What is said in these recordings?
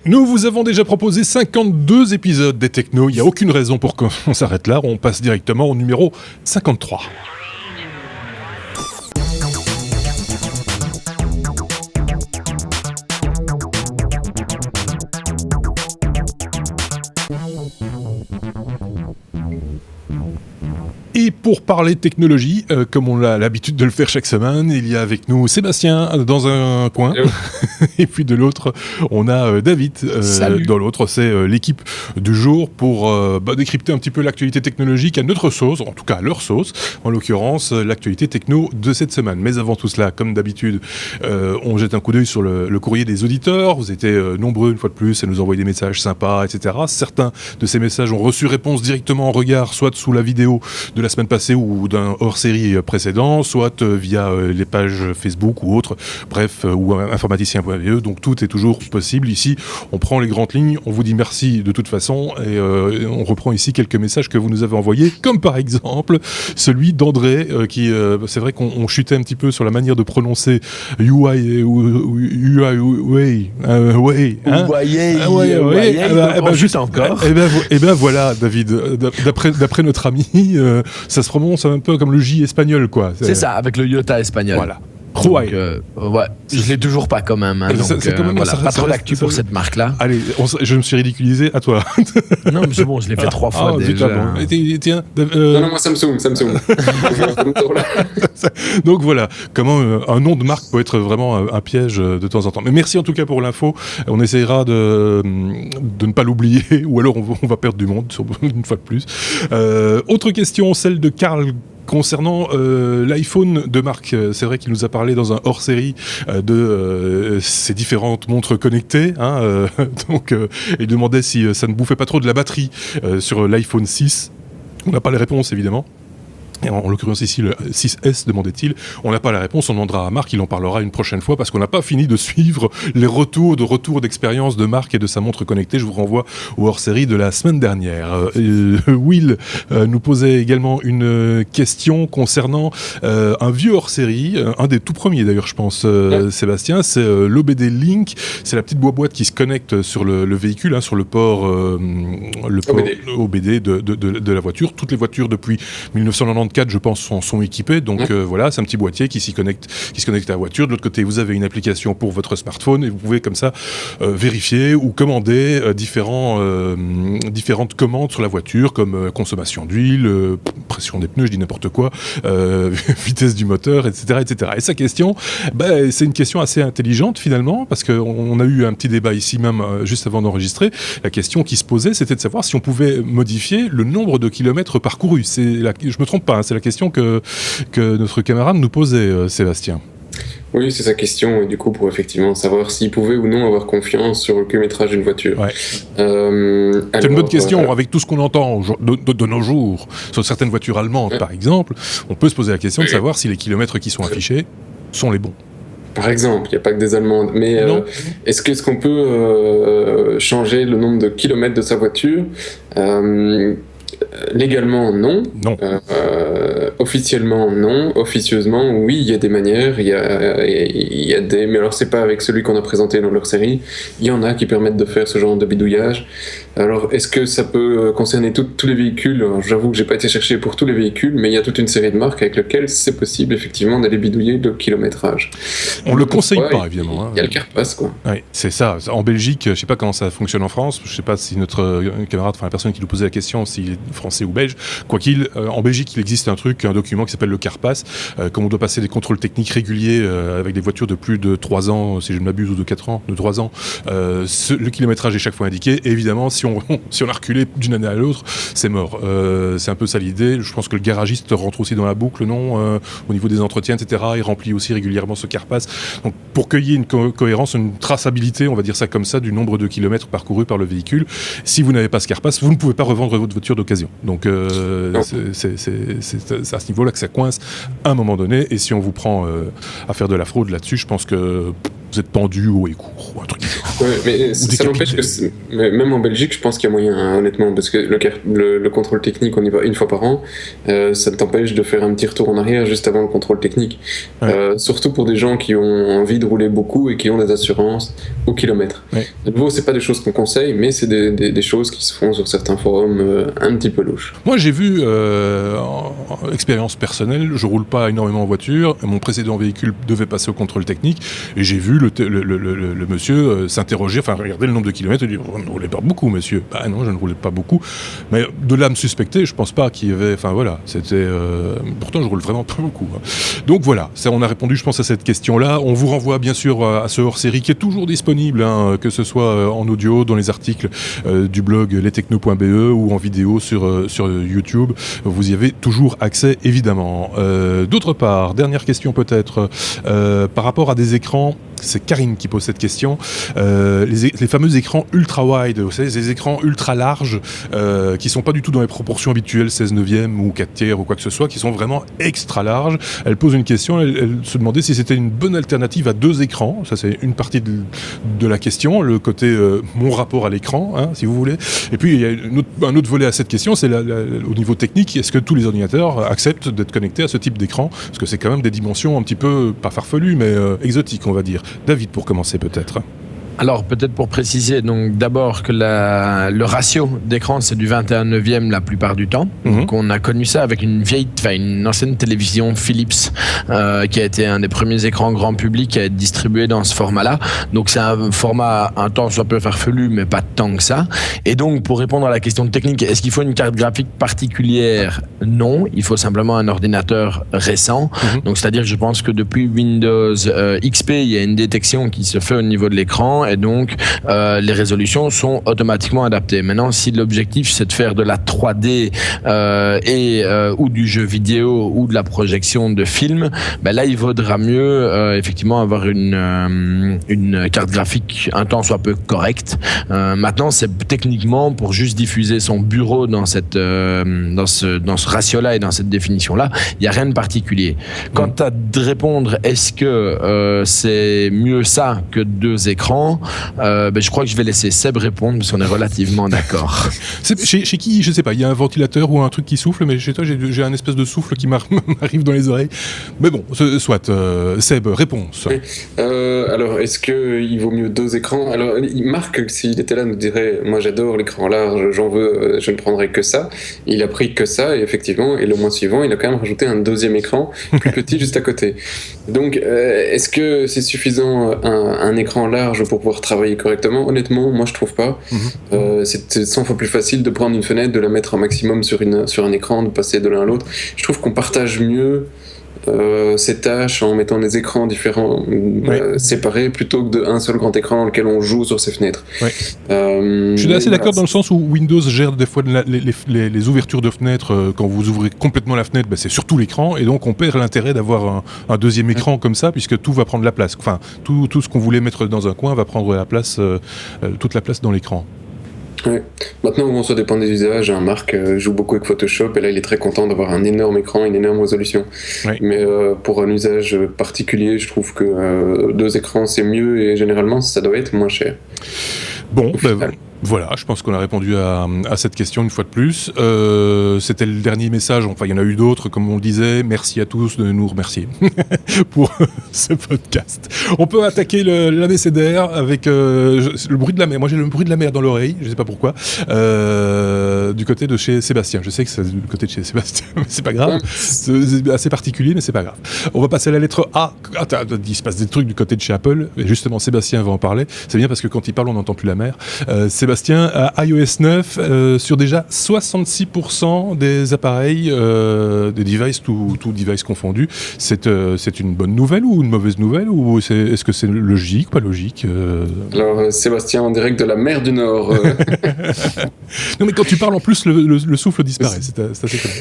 Nous vous avons déjà proposé 52 épisodes des Technos. Il n'y a aucune raison pour qu'on s'arrête là. On passe directement au numéro 53. Et pour parler technologie, comme on a l'habitude de le faire chaque semaine, il y a avec nous Sébastien dans un coin, et puis de l'autre, on a David dans l'autre. C'est l'équipe du jour pour décrypter un petit peu l'actualité technologique à notre sauce, en tout cas à leur sauce, en l'occurrence l'actualité techno de cette semaine. Mais avant tout cela, comme d'habitude, on jette un coup d'œil sur le courrier des auditeurs. Vous étiez nombreux une fois de plus à nous envoyer des messages sympas, etc. Certains de ces messages ont reçu réponse directement en regard, soit sous la vidéo de la semaine passée ou d'un hors-série précédent, soit via les pages Facebook ou autres, bref, ou informaticien.be, donc tout est toujours possible. Ici, on prend les grandes lignes, on vous dit merci de toute façon, et on reprend ici quelques messages que vous nous avez envoyés, comme par exemple celui d'André, qui, c'est vrai qu'on chutait un petit peu sur la manière de prononcer UI, juste encore. Et ben voilà, David, d'après notre ami, ça se prononce un peu comme le J espagnol, quoi. C'est ça, avec le iota espagnol. Voilà. Donc, ouais, je l'ai toujours pas quand même. Hein, donc, quand même voilà, pas trop d'actu pour cette marque-là. Allez, je me suis ridiculisé, à toi. Non, mais c'est bon, je l'ai fait 3 fois déjà. Bon. Tiens, non, moi Samsung. Donc voilà, comment un nom de marque peut être vraiment un piège de temps en temps. Mais merci en tout cas pour l'info. On essaiera de ne pas l'oublier, ou alors on va perdre du monde une fois de plus. Autre question, celle de Karl. Concernant l'iPhone de marque, c'est vrai qu'il nous a parlé dans un hors-série de ces différentes montres connectées. Donc, il demandait si ça ne bouffait pas trop de la batterie sur l'iPhone 6. On n'a pas les réponses, évidemment. Et en l'occurrence ici, le 6S, demandait-il. On n'a pas la réponse, on demandera à Marc, il en parlera une prochaine fois, parce qu'on n'a pas fini de suivre les retours d'expérience de Marc et de sa montre connectée. Je vous renvoie au hors-série de la semaine dernière. Will nous posait également une question concernant un vieux hors-série, un des tout premiers d'ailleurs, je pense, Sébastien, c'est l'OBD Link. C'est la petite boîte qui se connecte sur le véhicule, sur le port OBD de la voiture. Toutes les voitures depuis 1994, je pense, sont équipés. Donc voilà, c'est un petit boîtier qui se connecte à la voiture. De l'autre côté, vous avez une application pour votre smartphone et vous pouvez comme ça vérifier ou commander différentes commandes sur la voiture, comme consommation d'huile, pression des pneus, je dis n'importe quoi, vitesse du moteur, etc., etc. Et sa question, c'est une question assez intelligente finalement, parce qu'on a eu un petit débat ici même juste avant d'enregistrer. La question qui se posait, c'était de savoir si on pouvait modifier le nombre de kilomètres parcourus. Je me trompe pas, c'est la question que notre camarade nous posait, Sébastien. Oui, c'est sa question, du coup, pour effectivement savoir s'il pouvait ou non avoir confiance sur le kilométrage d'une voiture. Ouais. C'est une bonne question, avec tout ce qu'on entend de nos jours, sur certaines voitures allemandes, par exemple, on peut se poser la question de savoir si les kilomètres qui sont affichés sont les bons. Par exemple, il n'y a pas que des Allemandes, mais est-ce qu'on peut changer le nombre de kilomètres de sa voiture ? Légalement, non. Officiellement, non. Officieusement, oui, il y a des manières. Il y a des... Mais alors, c'est pas avec celui qu'on a présenté dans leur série. Il y en a qui permettent de faire ce genre de bidouillage. Alors, est-ce que ça peut concerner tous les véhicules ? Alors, j'avoue que j'ai pas été chercher pour tous les véhicules, mais il y a toute une série de marques avec lesquelles c'est possible, effectivement, d'aller bidouiller le kilométrage. On le conseille pas, évidemment. Il y a le CarPass, quoi. Oui, c'est ça. En Belgique, je sais pas comment ça fonctionne en France. Je sais pas si notre camarade, la personne qui nous posait la question, s'il est français ou belge. Quoi qu'il, en Belgique, il existe un document qui s'appelle le CarPass. Comme on doit passer des contrôles techniques réguliers avec des voitures de plus de 3 ans, si je ne m'abuse, ou de 4 ans, de 3 ans, le kilométrage est chaque fois indiqué. Et évidemment, si on a reculé d'une année à l'autre, c'est mort. C'est un peu ça l'idée. Je pense que le garagiste rentre aussi dans la boucle, non, au niveau des entretiens, etc. Il remplit aussi régulièrement ce CarPass. Donc, pour qu'il y ait une cohérence, une traçabilité, on va dire ça comme ça, du nombre de kilomètres parcourus par le véhicule, si vous n'avez pas ce CarPass, vous ne pouvez pas revendre votre voiture d'occasion. Donc, c'est à ce niveau-là que ça coince à un moment donné. Et si on vous prend à faire de la fraude là-dessus, je pense que vous êtes pendu haut et court, ou un truc. Ouais, mais ça n'empêche que même en Belgique, je pense qu'il y a moyen, hein, honnêtement, parce que le contrôle technique, on y va une fois par an, ça t'empêche de faire un petit retour en arrière juste avant le contrôle technique. Ouais. Surtout pour des gens qui ont envie de rouler beaucoup et qui ont des assurances au kilomètre. Ouais. De nouveau, c'est pas des choses qu'on conseille, mais c'est des choses qui se font sur certains forums un petit peu louches. Moi, j'ai vu, en expérience personnelle, je roule pas énormément en voiture, mon précédent véhicule devait passer au contrôle technique, et j'ai vu le monsieur s'interroger, enfin regarder le nombre de kilomètres et dire vous ne roulez pas beaucoup, monsieur. Bah non, je ne roulais pas beaucoup, mais de là me suspecter, je pense pas qu'il y avait, enfin voilà, c'était pourtant je roule vraiment pas beaucoup, hein. Donc voilà, ça, on a répondu je pense à cette question-là. On vous renvoie bien sûr à ce hors-série qui est toujours disponible, hein, que ce soit en audio dans les articles du blog lestechno.be ou en vidéo sur YouTube, vous y avez toujours accès évidemment. D'autre part, dernière question peut-être, par rapport à des écrans, c'est Karine qui pose cette question, les fameux écrans ultra-wide, vous savez, ces écrans ultra-larges qui sont pas du tout dans les proportions habituelles, 16/9 ou 4/3 ou quoi que ce soit, qui sont vraiment extra larges. Elle pose une question, elle se demandait si c'était une bonne alternative à 2 écrans, ça c'est une partie de la question, le côté mon rapport à l'écran, hein, si vous voulez. Et puis il y a un autre volet à cette question, c'est au niveau technique, est-ce que tous les ordinateurs acceptent d'être connectés à ce type d'écran ? Parce que c'est quand même des dimensions un petit peu, pas farfelues, mais exotiques, on va dire. David, pour commencer peut-être. Alors, peut-être pour préciser, donc d'abord que le ratio d'écran, c'est du 21/9 la plupart du temps. Donc, on a connu ça avec une ancienne télévision Philips, qui a été un des premiers écrans grand public à être distribué dans ce format-là. Donc, c'est un format un temps soit peu farfelu, mais pas tant que ça. Et donc, pour répondre à la question technique, est-ce qu'il faut une carte graphique particulière ? Non, il faut simplement un ordinateur récent. Donc, c'est-à-dire que je pense que depuis Windows XP, il y a une détection qui se fait au niveau de l'écran. Et donc, les résolutions sont automatiquement adaptées. Maintenant, si l'objectif, c'est de faire de la 3D ou du jeu vidéo ou de la projection de films, ben là, il vaudra mieux effectivement avoir une carte graphique un temps soit peu correcte. Maintenant, c'est techniquement pour juste diffuser son bureau dans ce ratio-là et dans cette définition-là, il n'y a rien de particulier. Quant à répondre, est-ce que c'est mieux ça que 2 écrans ? Je crois que je vais laisser Seb répondre parce qu'on est relativement d'accord. Chez qui, je sais pas, il y a un ventilateur ou un truc qui souffle, mais chez toi j'ai un espèce de souffle qui m'arrive dans les oreilles. Mais bon, soit. Seb, réponse. Oui. Alors, est-ce qu'il vaut mieux 2 écrans ? Alors, Marc, s'il était là, nous dirait moi j'adore l'écran large, j'en veux, je ne prendrai que ça. Il a pris que ça, et effectivement, et le mois suivant, il a quand même rajouté un 2e écran plus petit juste à côté. Donc, est-ce que c'est suffisant un écran large pour pouvoir travailler correctement ? Honnêtement, moi je trouve pas. C'est 100 fois plus facile de prendre une fenêtre, de la mettre un maximum sur un écran, de passer de l'un à l'autre. Je trouve qu'on partage mieux ces tâches en mettant des écrans différents séparés plutôt que d'un seul grand écran dans lequel on joue sur ces fenêtres. Je suis assez d'accord dans le sens où Windows gère des fois les ouvertures de fenêtres. Quand vous ouvrez complètement la fenêtre, c'est sur tout l'écran et donc on perd l'intérêt d'avoir un 2e écran comme ça puisque tout va prendre la place. Enfin, tout ce qu'on voulait mettre dans un coin va prendre la place, toute la place dans l'écran. Ouais. Maintenant, bon, ça dépend des usages. Marc joue beaucoup avec Photoshop et là, il est très content d'avoir un énorme écran, une énorme résolution. Mais pour un usage particulier, je trouve que 2 écrans, c'est mieux et généralement, ça doit être moins cher. Bon, voilà, je pense qu'on a répondu à cette question une fois de plus. C'était le dernier message, enfin il y en a eu d'autres, comme on le disait. Merci à tous de nous remercier pour ce podcast. On peut attaquer l'abécédaire avec le bruit de la mer. Moi j'ai le bruit de la mer dans l'oreille, je sais pas pourquoi, du côté de chez Sébastien. Je sais que c'est du côté de chez Sébastien, mais c'est pas grave. C'est assez particulier, mais c'est pas grave. On va passer à la lettre A. Il se passe des trucs du côté de chez Apple, et justement Sébastien va en parler. C'est bien parce que quand il parle, on n'entend plus la mer. Sébastien, à iOS 9, sur déjà 66% des appareils, des devices, tout device confondu, c'est une bonne nouvelle ou une mauvaise nouvelle, ou est-ce que c'est logique, pas logique Alors, Sébastien, en direct de la mer du Nord. Non, mais quand tu parles, en plus, le souffle disparaît, c'est assez cool.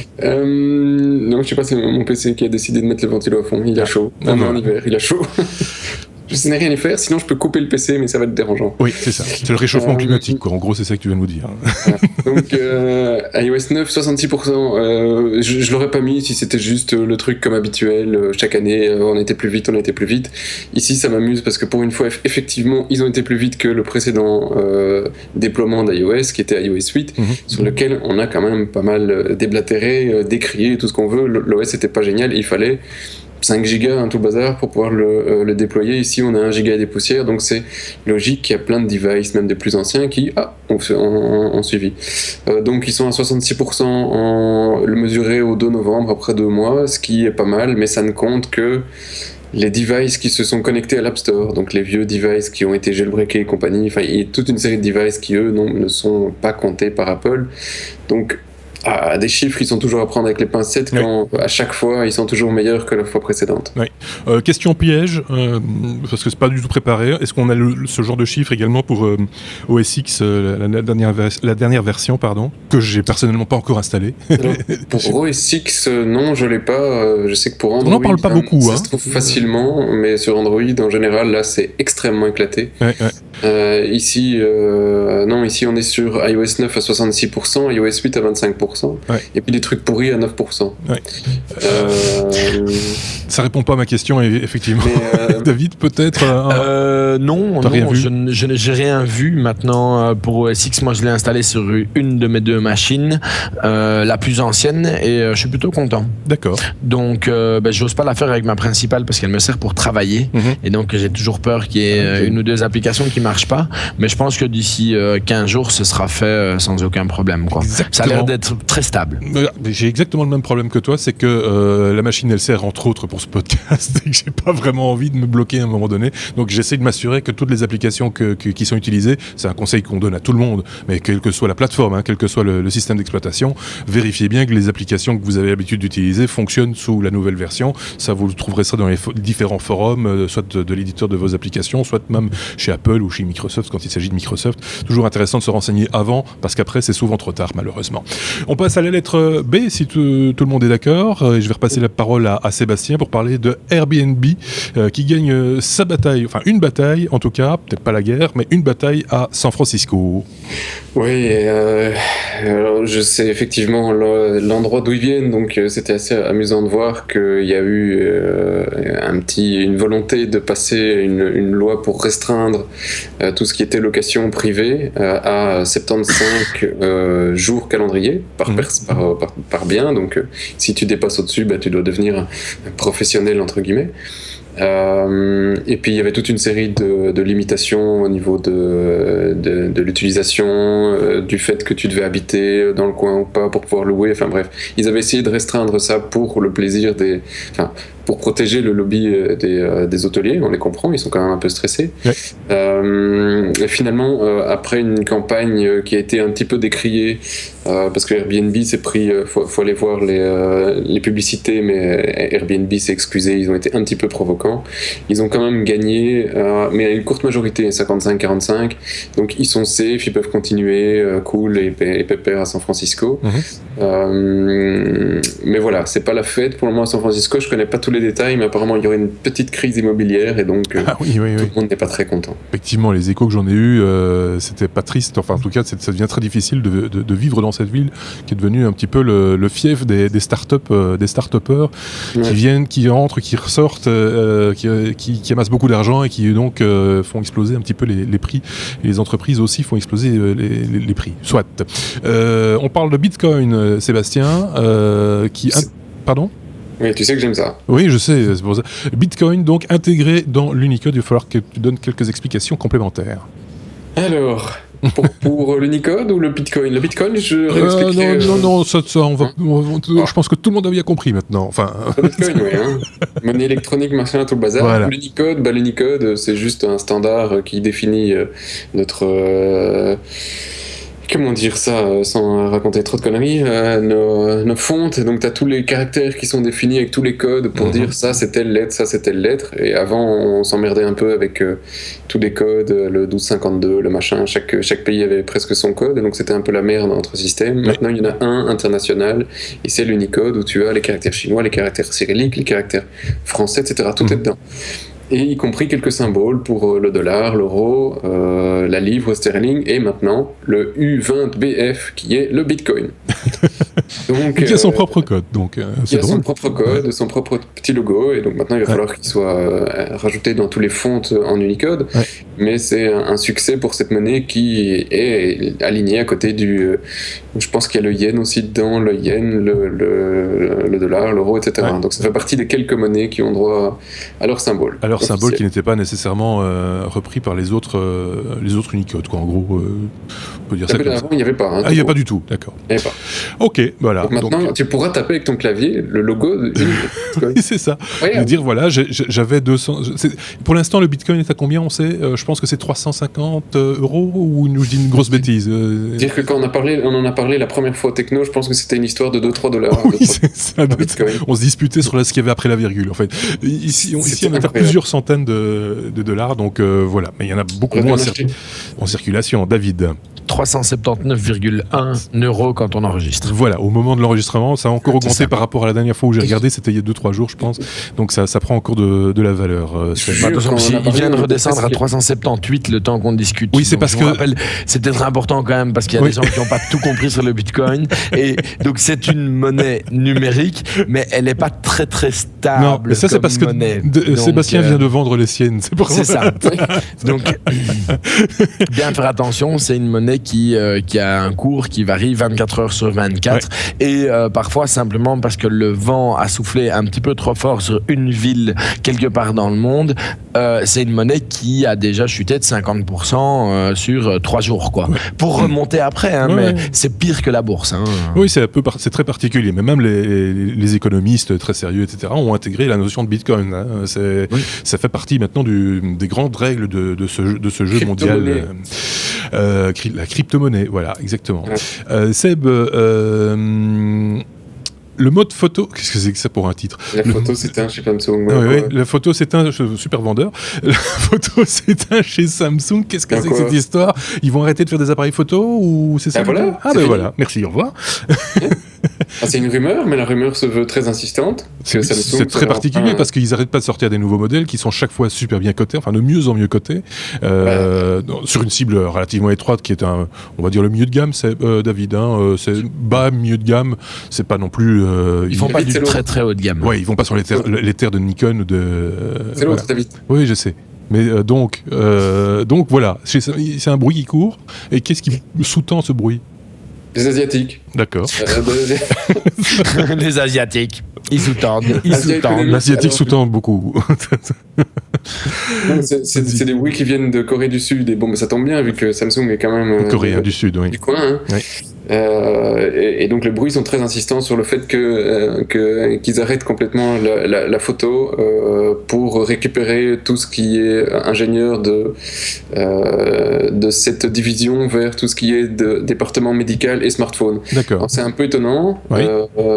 Non, je sais pas, c'est mon PC qui a décidé de mettre le ventilo à fond, il a chaud. En hiver, il a chaud. je n'ai rien à faire, sinon je peux couper le PC, mais ça va être dérangeant. Oui, c'est ça. C'est le réchauffement climatique, quoi. En gros, c'est ça que tu viens de nous dire. Voilà. Donc, iOS 9, 66%. Je l'aurais pas mis si c'était juste le truc comme habituel. Chaque année, on était plus vite. Ici, ça m'amuse parce que pour une fois, effectivement, ils ont été plus vite que le précédent déploiement d'iOS, qui était iOS 8, sur lequel on a quand même pas mal déblatéré, décrié, tout ce qu'on veut. L'OS était pas génial, il fallait 5 gigas, tout le bazar, pour pouvoir le déployer. Ici, on a 1 giga et des poussières, donc c'est logique qu'il y a plein de devices, même des plus anciens, qui ont suivi. Donc, ils sont à 66%, le mesuré au 2 novembre, après 2 mois, ce qui est pas mal, mais ça ne compte que les devices qui se sont connectés à l'App Store, donc les vieux devices qui ont été jailbreakés et compagnie, enfin, il y a toute une série de devices qui, eux, ne sont pas comptés par Apple. Donc, des chiffres, ils sont toujours à prendre avec les pincettes quand à chaque fois ils sont toujours meilleurs que la fois précédente. Oui. Question piège, parce que c'est pas du tout préparé. Est-ce qu'on a ce genre de chiffres également pour OS X, la dernière version, que j'ai personnellement pas encore installée? Alors, pour OS X, non, je l'ai pas. Je sais que pour Android, on n'en parle pas beaucoup. Ça se trouve facilement, mais sur Android en général, là, c'est extrêmement éclaté. Ici, on est sur iOS 9 à 66%, iOS 8 à 25%. Et puis des trucs pourris à 9%. Ça répond pas à ma question, effectivement. Mais David, peut-être non, j'ai rien vu. Maintenant, pour OS X, moi je l'ai installé sur une de mes 2 machines, la plus ancienne, et je suis plutôt content. D'accord. Donc, j'ose pas la faire avec ma principale parce qu'elle me sert pour travailler, et donc j'ai toujours peur qu'il y ait une ou 2 applications qui marchent pas. Mais je pense que d'ici 15 jours, ce sera fait sans aucun problème, quoi. Ça a l'air d'être très stable. J'ai exactement le même problème que toi, c'est que la machine elle sert entre autres pour ce podcast et que j'ai pas vraiment envie de me bloquer à un moment donné, donc j'essaie de m'assurer que toutes les applications qui sont utilisées, c'est un conseil qu'on donne à tout le monde, mais quelle que soit la plateforme, quel que soit le système d'exploitation, vérifiez bien que les applications que vous avez l'habitude d'utiliser fonctionnent sous la nouvelle version. Ça, vous trouverez ça dans les différents forums, soit de l'éditeur de vos applications, soit même chez Apple ou chez Microsoft quand il s'agit de Microsoft. Toujours intéressant de se renseigner avant, parce qu'après c'est souvent trop tard malheureusement. On passe à la lettre B, si tout le monde est d'accord. Et je vais repasser la parole à Sébastien pour parler de Airbnb, qui gagne sa bataille, enfin une bataille en tout cas, peut-être pas la guerre, mais une bataille à San Francisco. Oui, alors je sais effectivement l'endroit d'où ils viennent, donc c'était assez amusant de voir qu'il y a eu une volonté de passer une loi pour restreindre tout ce qui était location privée à 75 jours calendrier par bien. Donc si tu dépasses au-dessus, tu dois devenir un professionnel entre guillemets. Et puis il y avait toute une série de limitations au niveau de l'utilisation, du fait que tu devais habiter dans le coin ou pas pour pouvoir louer, enfin bref, ils avaient essayé de restreindre ça pour le plaisir pour protéger le lobby des hôteliers, on les comprend, ils sont quand même un peu stressés. Et finalement, après une campagne qui a été un petit peu décriée, parce que Airbnb s'est pris, faut aller voir les publicités, mais Airbnb s'est excusé, ils ont été un petit peu provocants. Ils ont quand même gagné, mais à une courte majorité, 55-45, donc ils sont safe, ils peuvent continuer, cool et pépère à San Francisco. Mais voilà, c'est pas la fête pour le moment à San Francisco, je connais pas tous les détails, mais apparemment il y aurait une petite crise immobilière et donc tout le monde n'est pas très content. Effectivement, les échos que j'en ai eus, c'était pas triste, enfin en tout cas ça devient très difficile de vivre dans cette ville qui est devenue un petit peu le fief des start-upers qui viennent, qui rentrent, qui ressortent, qui amassent beaucoup d'argent et qui donc font exploser un petit peu les prix, et les entreprises aussi font exploser les prix. Soit. On parle de Bitcoin, Sébastien, Pardon ? Oui, tu sais que j'aime ça. Oui, je sais, c'est pour ça. Bitcoin, donc, intégré dans l'Unicode, il va falloir que tu donnes quelques explications complémentaires. Alors, pour l'Unicode ou le Bitcoin ? Le Bitcoin, je réexpliquerai... Non, ça je pense que tout le monde a bien compris maintenant. Enfin... Le Bitcoin, oui. Monnaie électronique, machin, tout le bazar. Voilà. L'Unicode, c'est juste un standard qui définit notre... comment dire ça sans raconter trop de conneries, nos fontes. Donc tu as tous les caractères qui sont définis avec tous les codes pour dire ça c'est telle lettre, ça c'est telle lettre. Et avant on s'emmerdait un peu avec tous les codes, le 1252, le machin, chaque pays avait presque son code, et donc c'était un peu la merde dans notre système. Maintenant il y en a un international, et c'est l'Unicode où tu as les caractères chinois, les caractères cyrilliques, les caractères français, etc. Tout est dedans. et y compris quelques symboles pour le dollar, l'euro, la livre sterling et maintenant le U20BF qui est le Bitcoin. Donc, qui a son propre code. Donc, il a son propre code, son propre petit logo, et donc maintenant il va falloir qu'il soit rajouté dans tous les fonts en Unicode. Ouais. Mais c'est un succès pour cette monnaie qui est alignée à côté du. Je pense qu'il y a le yen aussi dedans, le yen, le dollar, l'euro, etc. Ouais. Donc ça fait partie des quelques monnaies qui ont droit à leur symbole. À leur symbole qui n'était pas nécessairement repris par les autres Unicode, quoi. En gros, on peut dire ça. Avant, il n'y avait pas. Hein, il n'y a pas du tout, d'accord. Il n'y avait pas. Ok, voilà. Donc maintenant, tu pourras taper avec ton clavier le logo de oui, c'est ça. Ouais, dire, voilà, j'avais 200. Pour l'instant, le Bitcoin est à combien, on sait Je pense que c'est 350 euros, ou je dis une grosse bêtise. Dire que quand on en a parlé la première fois au Techno, je pense que c'était une histoire de 2-3 dollars. Oui, c'est ça. On se disputait sur ce qu'il y avait après la virgule, en fait. Ici on a plusieurs centaines de dollars, donc voilà. Mais il y en a beaucoup moins en circulation. David. 379,1 € quand on enregistre. Voilà, au moment de l'enregistrement, ça a encore augmenté par rapport à la dernière fois où j'ai regardé, c'était il y a 2-3 jours, je pense. Donc ça prend encore de la valeur. Il vient de redescendre à 378 le temps qu'on discute. Oui, c'est parce que... rappelle, c'est peut-être important quand même, parce qu'il y a des gens qui n'ont pas tout compris sur le Bitcoin. Et donc c'est une monnaie numérique, mais elle n'est pas très très stable. Non, mais ça c'est parce monnaie. que Sébastien vient de vendre les siennes, c'est pour ça. C'est ça. Donc, bien faire attention, c'est une monnaie qui a un cours qui varie 24 heures sur 24 et parfois simplement parce que le vent a soufflé un petit peu trop fort sur une ville quelque part dans le monde, c'est une monnaie qui a déjà chuté de 50% sur 3 jours, quoi. Pour remonter après, hein, mais c'est pire que la bourse. Hein. Oui, c'est très particulier, mais même les économistes très sérieux, etc., ont intégré la notion de Bitcoin. Hein. Ça fait partie maintenant des grandes règles de ce jeu mondial. La crypto-monnaie, voilà, exactement. Ouais. Seb, le mode photo, qu'est-ce que c'est que ça pour un titre ? La photo s'éteint chez Samsung. Oui, la photo s'éteint, super vendeur. La photo s'éteint chez Samsung. Qu'est-ce que c'est que cette histoire ? Ils vont arrêter de faire des appareils photo ou c'est ça ? Voilà. Ah ben voilà, merci, au revoir. C'est une rumeur, mais la rumeur se veut très insistante. C'est très particulier parce qu'ils n'arrêtent pas de sortir des nouveaux modèles qui sont chaque fois super bien cotés, enfin de mieux en mieux cotés, sur une cible relativement étroite qui est on va dire le milieu de gamme, c'est David, hein, c'est bas milieu de gamme, c'est pas non plus. Ils font pas du très très haut de gamme. Ouais, ils vont pas sur les terres de Nikon ou de. C'est l'autre, David. Oui, je sais. Mais donc voilà, c'est un bruit qui court. Et qu'est-ce qui sous-tend ce bruit ? Les Asiatiques. D'accord. Les Asiatiques. Ils sous-tendent. L'Asiatique sous-tend beaucoup. C'est des bruits qui viennent de Corée du Sud. Et bon, mais ça tombe bien, vu que Samsung est quand même... Coréen du Sud, oui. Du coin, hein. Oui. Et donc les bruits sont très insistants sur le fait qu'ils arrêtent complètement la photo pour récupérer tout ce qui est ingénieur de cette division vers tout ce qui est de département médical et smartphone. D'accord. Alors, c'est un peu étonnant, oui.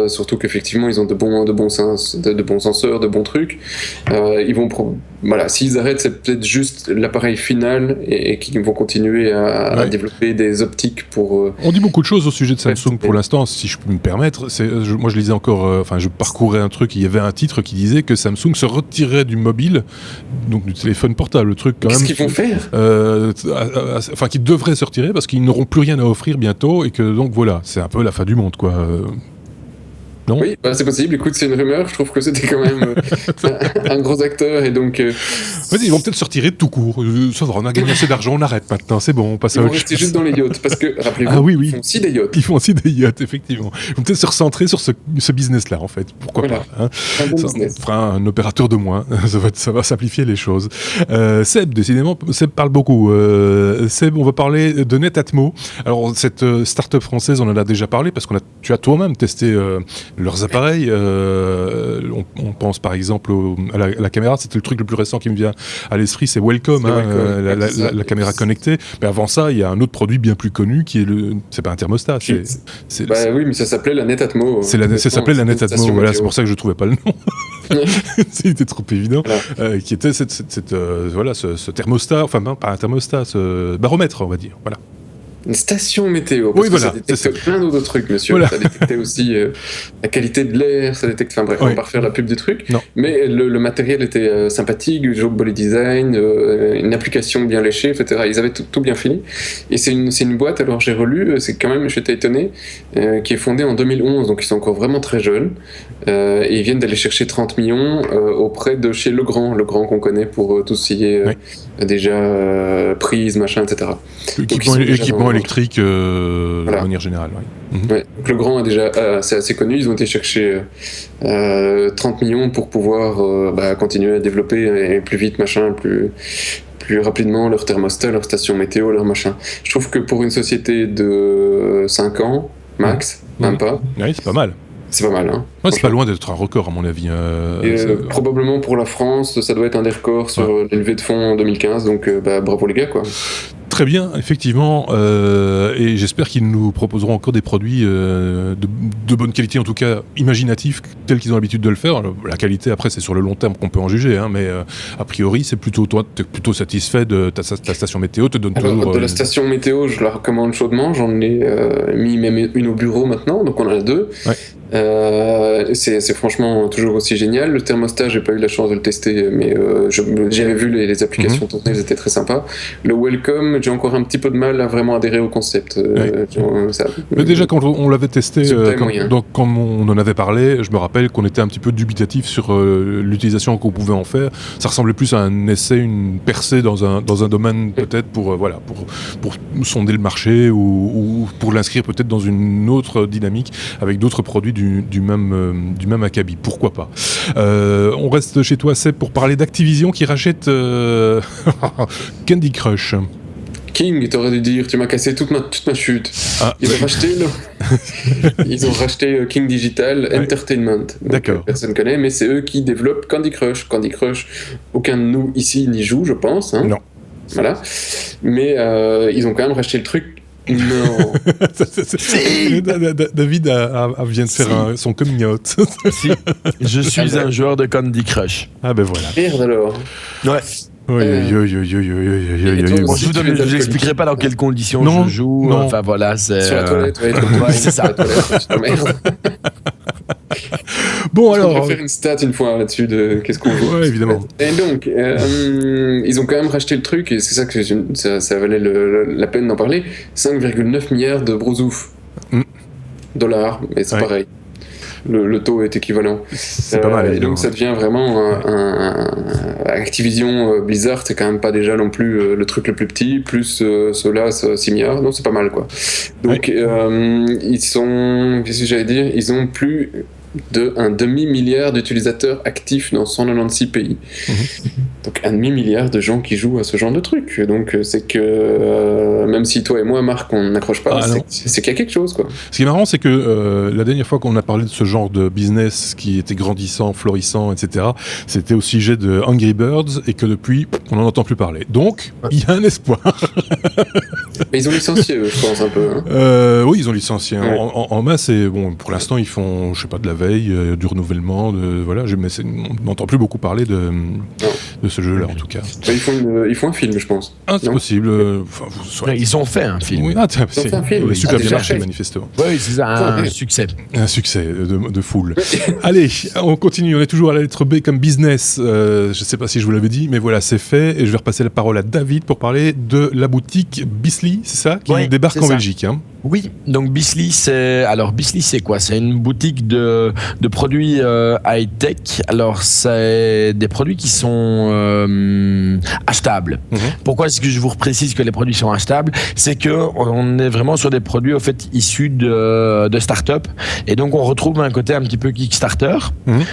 Surtout qu'effectivement ils ont de bons senseurs, de bons trucs. Ils vont voilà, s'ils arrêtent, c'est peut-être juste l'appareil final et qu'ils vont continuer à développer des optiques pour... On dit beaucoup de choses au sujet de Samsung pour l'instant, si je peux me permettre. Moi, je lisais encore, je parcourais un truc, il y avait un titre qui disait que Samsung se retirait du mobile, donc du téléphone portable, le truc quand même... Qu'est-ce qu'ils vont faire enfin, qu'ils devraient se retirer parce qu'ils n'auront plus rien à offrir bientôt et que donc voilà, c'est un peu la fin du monde, quoi. Non ? Oui, c'est possible. Écoute, c'est une rumeur. Je trouve que c'était quand même un gros acteur et donc. Ils vont peut-être se retirer de tout court. Ça va, on a gagné assez d'argent, on arrête maintenant. C'est bon, on passe à autre chose. Ils vont rester juste dans les yachts parce que rappelez-vous, ils font aussi des yachts. Ils font aussi des yachts, effectivement. Ils vont peut-être se recentrer sur ce business-là, en fait. Pourquoi pas, hein. Un bon business. On fera un opérateur de moins. Ça va simplifier les choses. Seb, décidément, Seb parle beaucoup. Seb, on va parler de Netatmo. Alors cette start-up française, on en a déjà parlé parce tu as toi-même testé. Leurs appareils, on pense par exemple à la caméra, c'était le truc le plus récent qui me vient à l'esprit, c'est Wellcome, la caméra connectée. Mais avant ça, il y a un autre produit bien plus connu qui est c'est pas un thermostat. Oui, mais ça s'appelait la Netatmo. Ça s'appelait la Netatmo, voilà, c'est pour ça que je trouvais pas le nom. C'était trop évident. Voilà. Qui était ce thermostat, enfin non, pas un thermostat, ce baromètre, on va dire. Voilà. Une station météo, parce que ça détecte plein d'autres trucs, monsieur. Voilà. Ça détectait aussi la qualité de l'air, ça détecte... Enfin bref, on va pas refaire la pub des trucs. Non. Mais le matériel était sympathique, du job body design, une application bien léchée, etc. Ils avaient tout bien fini. Et c'est une boîte, alors j'ai relu, c'est quand même, j'étais étonné, qui est fondée en 2011, donc ils sont encore vraiment très jeunes. Et ils viennent d'aller chercher 30 millions auprès de chez Legrand qu'on connaît pour tout ce qui est déjà prise, machin, etc. Équipement électrique de manière générale. Ouais, donc Legrand est déjà c'est assez connu, ils ont été chercher 30 millions pour pouvoir continuer à développer et plus vite, machin, plus rapidement leur thermostat, leur station météo, leur machin. Je trouve que pour une société de 5 ans, max, même pas. Oui, c'est pas mal. C'est pas mal, hein. Ouais, c'est pas loin d'être un record, à mon avis. Probablement pour la France, ça doit être un des records sur les levées de fonds en 2015, donc bravo les gars, quoi. Très bien, effectivement, et j'espère qu'ils nous proposeront encore des produits de bonne qualité, en tout cas imaginatifs, tels qu'ils ont l'habitude de le faire. La qualité, après, c'est sur le long terme qu'on peut en juger, hein, mais a priori, c'est plutôt toi, t'es plutôt satisfait de ta station météo, te donne toujours... de la station météo, je la recommande chaudement, j'en ai mis même une au bureau maintenant, donc on en a 2. Ouais. C'est franchement toujours aussi génial. Le thermostat, j'ai pas eu la chance de le tester, mais j'avais vu les applications tourner, elles étaient très sympas. Le Welcome, j'ai encore un petit peu de mal à vraiment adhérer au concept. Mais déjà, quand on l'avait testé, quand on en avait parlé, je me rappelle qu'on était un petit peu dubitatif sur l'utilisation qu'on pouvait en faire. Ça ressemblait plus à un essai, une percée dans un domaine peut-être pour sonder le marché ou pour l'inscrire peut-être dans une autre dynamique avec d'autres produits du même acabit, pourquoi pas. On reste chez toi, Seb, pour parler d'Activision qui rachète Candy Crush. King, t'aurais dû dire, tu m'as cassé toute ma chute. Ils ont racheté King Digital Entertainment. D'accord. Personne connaît, mais c'est eux qui développent Candy Crush. Candy Crush, aucun de nous ici n'y joue, je pense. Hein. Non. Voilà. Mais ils ont quand même racheté le truc. Non. David vient de faire son coming out. Si. Je suis un joueur de Candy Crush. Ah ben voilà. Merde alors. Ouais. Je vous expliquerai pas dans quelles conditions je joue. Non. Enfin voilà, c'est. Sur la toilette, c'est ça. Merde. Bon alors. On va faire une stat une fois là-dessus de qu'est-ce qu'on joue. Ouais, évidemment. Et donc, ils ont quand même racheté le truc et c'est ça que ça valait la peine d'en parler. 5,9 milliards de brousouf. Dollars, mais c'est pareil. Le taux est équivalent. C'est pas mal. Et donc ça devient vraiment Activision Blizzard, c'est quand même pas déjà non plus le truc le plus petit, plus ceux-là, 6 milliards, non c'est pas mal quoi. Donc ils sont, qu'est-ce que j'allais dire, ils ont plus d'un demi-milliard d'utilisateurs actifs dans 196 pays. Donc un demi-milliard de gens qui jouent à ce genre de truc. Donc c'est que même si toi et moi, Marc, on n'accroche pas, c'est qu'il y a quelque chose quoi. Ce qui est marrant, c'est que la dernière fois qu'on a parlé de ce genre de business qui était grandissant, florissant, etc., c'était au sujet de Angry Birds et que depuis, on n'en entend plus parler. Donc, il y a un espoir. Mais ils ont licencié, eux, je pense, un peu. Hein. Oui, ils ont licencié en masse et bon, pour l'instant, ils font, je sais pas, de la veille, du renouvellement, voilà, mais on n'entend plus beaucoup parler de ce jeu-là, en tout cas. Ils font un film, je pense. Ah, c'est possible. Ils ont fait un film. Oui, c'est un film. Super bien marché, manifestement. Oui, c'est un succès. Un succès de foule. Allez, on continue. On est toujours à la lettre B comme business. Je ne sais pas si je vous l'avais dit, mais voilà, c'est fait. Et je vais repasser la parole à David pour parler de la boutique Bisley, c'est ça, qui débarque en Belgique. Hein. Oui, donc Bisley, c'est quoi? C'est une boutique de produits high-tech. Alors, c'est des produits qui sont achetables. Pourquoi est-ce que je vous précise que les produits sont achetables? C'est qu'on est vraiment sur des produits, au fait, issus de start-up. Et donc, on retrouve un côté un petit peu Kickstarter.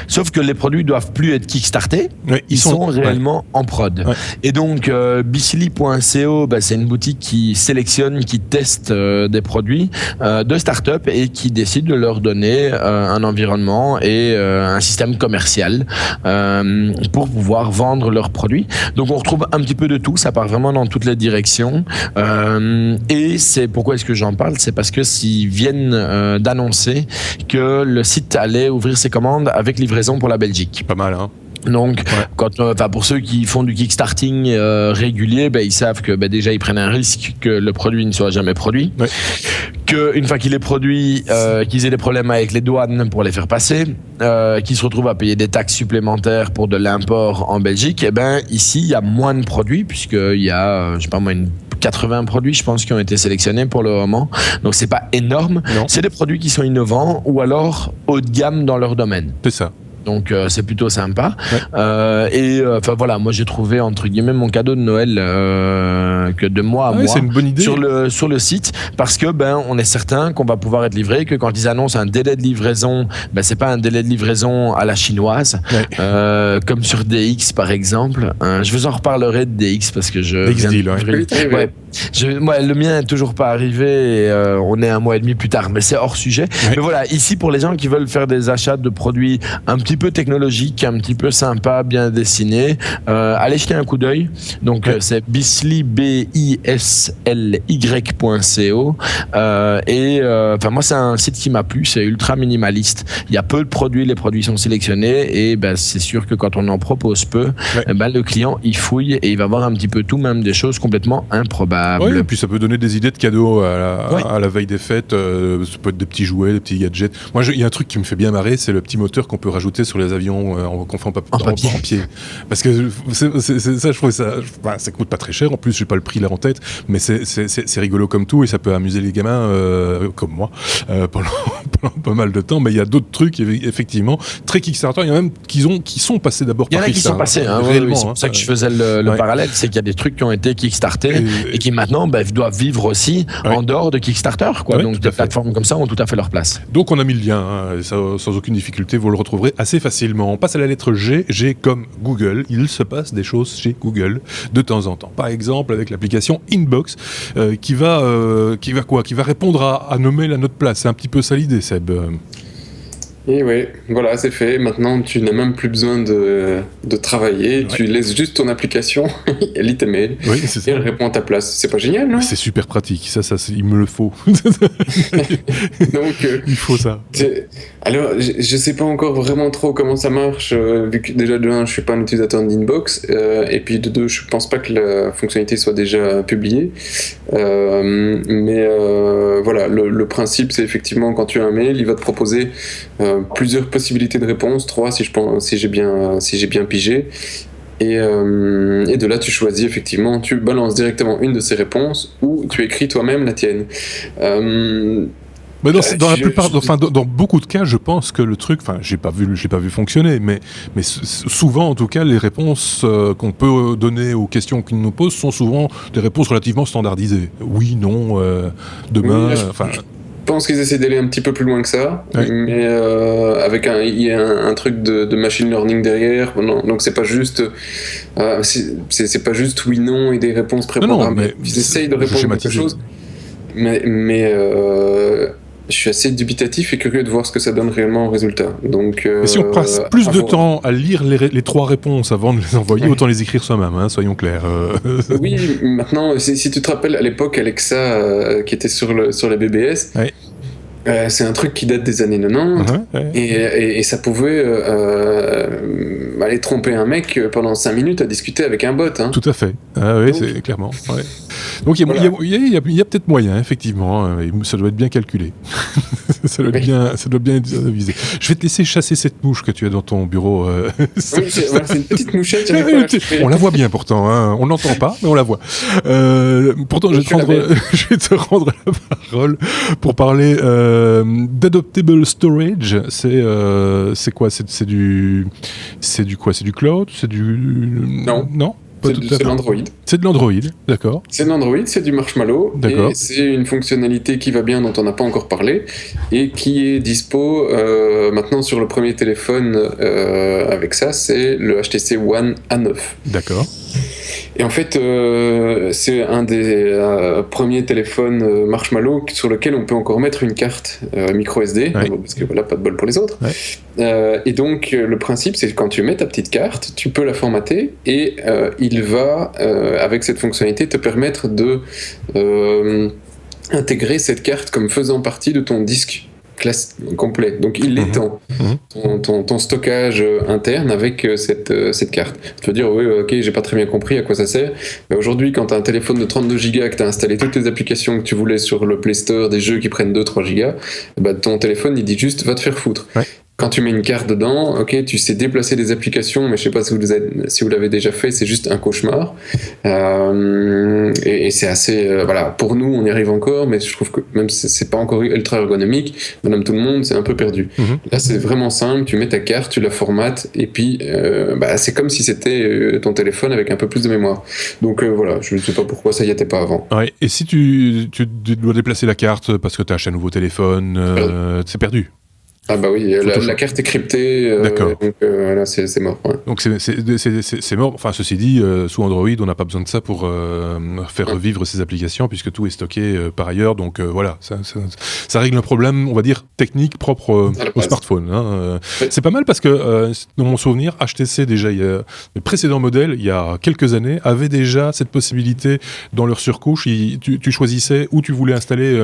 Sauf que les produits doivent plus être Kickstartés. Ouais, ils sont réellement en prod. Ouais. Et donc, Bisley.co, c'est une boutique qui sélectionne, qui teste des produits de start-up et qui décide de leur donner un environnement et un système commercial pour pouvoir vendre leurs produits. Donc on retrouve un petit peu de tout, ça part vraiment dans toutes les directions et c'est pourquoi est-ce que j'en parle, c'est parce que s'ils viennent d'annoncer que le site allait ouvrir ses commandes avec livraison pour la Belgique. Pas mal, hein. Donc, pour ceux qui font du kickstarting régulier, ils savent que déjà ils prennent un risque que le produit ne soit jamais produit, qu'une fois qu'il est produit, qu'ils aient des problèmes avec les douanes pour les faire passer, qu'ils se retrouvent à payer des taxes supplémentaires pour de l'import en Belgique. Ici, il y a moins de produits puisqu'il y a, 80 produits, je pense, qui ont été sélectionnés pour le moment. Donc, c'est pas énorme. Non. C'est des produits qui sont innovants ou alors haut de gamme dans leur domaine. C'est ça. Donc c'est plutôt sympa. Moi j'ai trouvé entre guillemets mon cadeau de Noël que de mois à mois c'est une bonne idée. sur le site, parce que on est certain qu'on va pouvoir être livré, que quand ils annoncent un délai de livraison, c'est pas un délai de livraison à la chinoise, comme sur DX par exemple. Je vous en reparlerai de DX parce que le mien est toujours pas arrivé et on est un mois et demi plus tard, mais c'est hors sujet. Mais voilà, ici pour les gens qui veulent faire des achats de produits un petit peu technologiques, un petit peu sympa, bien dessinés, allez jeter un coup d'œil. Donc c'est bisly bisly.co moi c'est un site qui m'a plu, c'est ultra minimaliste. Il y a peu de produits, les produits sont sélectionnés et c'est sûr que quand on en propose peu, le client il fouille et il va voir un petit peu tout, même des choses complètement improbables. Oui, et puis ça peut donner des idées de cadeaux à la veille des fêtes. Ça peut être des petits jouets, des petits gadgets. Moi, il y a un truc qui me fait bien marrer, c'est le petit moteur qu'on peut rajouter sur les avions qu'on fait en papier. Parce que c'est ça, je trouve ça coûte pas très cher. En plus, j'ai pas le prix là en tête, mais c'est rigolo comme tout et ça peut amuser les gamins comme moi pendant pas mal de temps. Mais il y a d'autres trucs effectivement très Kickstarter. Il y en a même qui sont passés d'abord par Kickstarter. Il y en a qui sont passés. Réellement, c'est pour ça que je faisais le parallèle, c'est qu'il y a des trucs qui ont été Kickstartés et qui maintenant doivent vivre aussi en dehors de Kickstarter. Donc des plateformes comme ça ont tout à fait leur place. Donc on a mis le lien, sans aucune difficulté, vous le retrouverez assez facilement. On passe à la lettre G. G comme Google. Il se passe des choses chez Google de temps en temps. Par exemple avec l'application Inbox qui va répondre à nos mails à notre place. C'est un petit peu ça l'idée, Seb. Et oui, voilà, c'est fait. Maintenant, tu n'as même plus besoin de travailler. Tu laisses juste ton application, elle lit tes mails, et elle répond à ta place. C'est pas génial, non ? C'est super pratique. Ça, il me le faut. Donc, il faut ça. Alors, je sais pas encore vraiment trop comment ça marche, vu que déjà de 1, je suis pas un utilisateur d'Inbox, et puis de 2, je pense pas que la fonctionnalité soit déjà publiée. Mais voilà, le principe, c'est effectivement quand tu as un mail, il va te proposer plusieurs possibilités de réponse, 3 si j'ai bien pigé, et de là tu choisis effectivement, tu balances directement une de ces réponses ou tu écris toi-même la tienne. Mais dans beaucoup de cas, je pense que le truc, je l'ai pas vu fonctionner, mais souvent, en tout cas, les réponses qu'on peut donner aux questions qu'ils nous posent sont souvent des réponses relativement standardisées. Oui, non, demain, Je pense qu'ils essaient d'aller un petit peu plus loin que ça, mais il y a un truc de machine learning derrière, donc c'est pas juste c'est pas juste oui non et des réponses préprogrammées. Ils essayent de répondre à quelque chose, mais je suis assez dubitatif et curieux de voir ce que ça donne réellement en résultat. Donc, mais si on passe plus de temps à lire les 3 réponses avant de les envoyer, autant les écrire soi-même, soyons clairs. Oui, maintenant, si tu te rappelles à l'époque Alexa qui était sur les BBS, c'est un truc qui date des années 90 et ça pouvait aller tromper un mec pendant 5 minutes à discuter avec un bot. Tout à fait. Oui, c'est clairement. Ouais. Donc il y a peut-être moyen, effectivement. Ça doit être bien calculé. ça doit bien être visé. Je vais te laisser chasser cette mouche que tu as dans ton bureau. C'est une petite mouchette. On la voit bien pourtant. On l'entend pas, mais on la voit. Pourtant, je vais te rendre la parole pour parler d'Adoptable Storage. C'est quoi ? C'est du quoi ? C'est du cloud ? C'est du non. C'est de l'Android. C'est de l'Android, d'accord. C'est de l'Android, c'est du Marshmallow. D'accord. Et c'est une fonctionnalité qui va bien, dont on n'a pas encore parlé, et qui est dispo maintenant sur le premier téléphone avec ça, c'est le HTC One A9. D'accord. Et en fait, c'est un des premiers téléphones Marshmallow sur lequel on peut encore mettre une carte micro SD, parce que voilà, pas de bol pour les autres. Et donc, le principe, c'est que quand tu mets ta petite carte, tu peux la formater et il va, avec cette fonctionnalité, te permettre de intégrer cette carte comme faisant partie de ton disque complet. Donc il étend ton stockage interne avec cette carte. Tu peux dire, oui, ok, j'ai pas très bien compris à quoi ça sert. Mais aujourd'hui, quand tu as un téléphone de 32 Go, que tu as installé toutes les applications que tu voulais sur le Play Store, des jeux qui prennent 2-3 Go, bah, ton téléphone, il dit juste, va te faire foutre. Ouais. Quand tu mets une carte dedans, ok, tu sais déplacer des applications, mais je sais pas si vous l'avez déjà fait, c'est juste un cauchemar. Et c'est assez, voilà, pour nous, on y arrive encore, mais je trouve que même si c'est pas encore ultra ergonomique, madame tout le monde, c'est un peu perdu. Là, c'est vraiment simple, tu mets ta carte, tu la formates, et puis, c'est comme si c'était ton téléphone avec un peu plus de mémoire. Donc voilà, je ne sais pas pourquoi ça y était pas avant. Ouais, et si tu dois déplacer la carte parce que tu as acheté un nouveau téléphone, c'est perdu. Ah bah oui, la carte est cryptée, donc là c'est mort. Ouais. Donc c'est mort, enfin ceci dit, sous Android on n'a pas besoin de ça pour faire revivre ces applications puisque tout est stocké par ailleurs, donc voilà, ça règle un problème, on va dire, technique propre au smartphone. Hein. C'est pas mal parce que dans mon souvenir, HTC déjà, les précédents modèles, il y a quelques années, avaient déjà cette possibilité dans leur surcouche, tu choisissais où tu voulais installer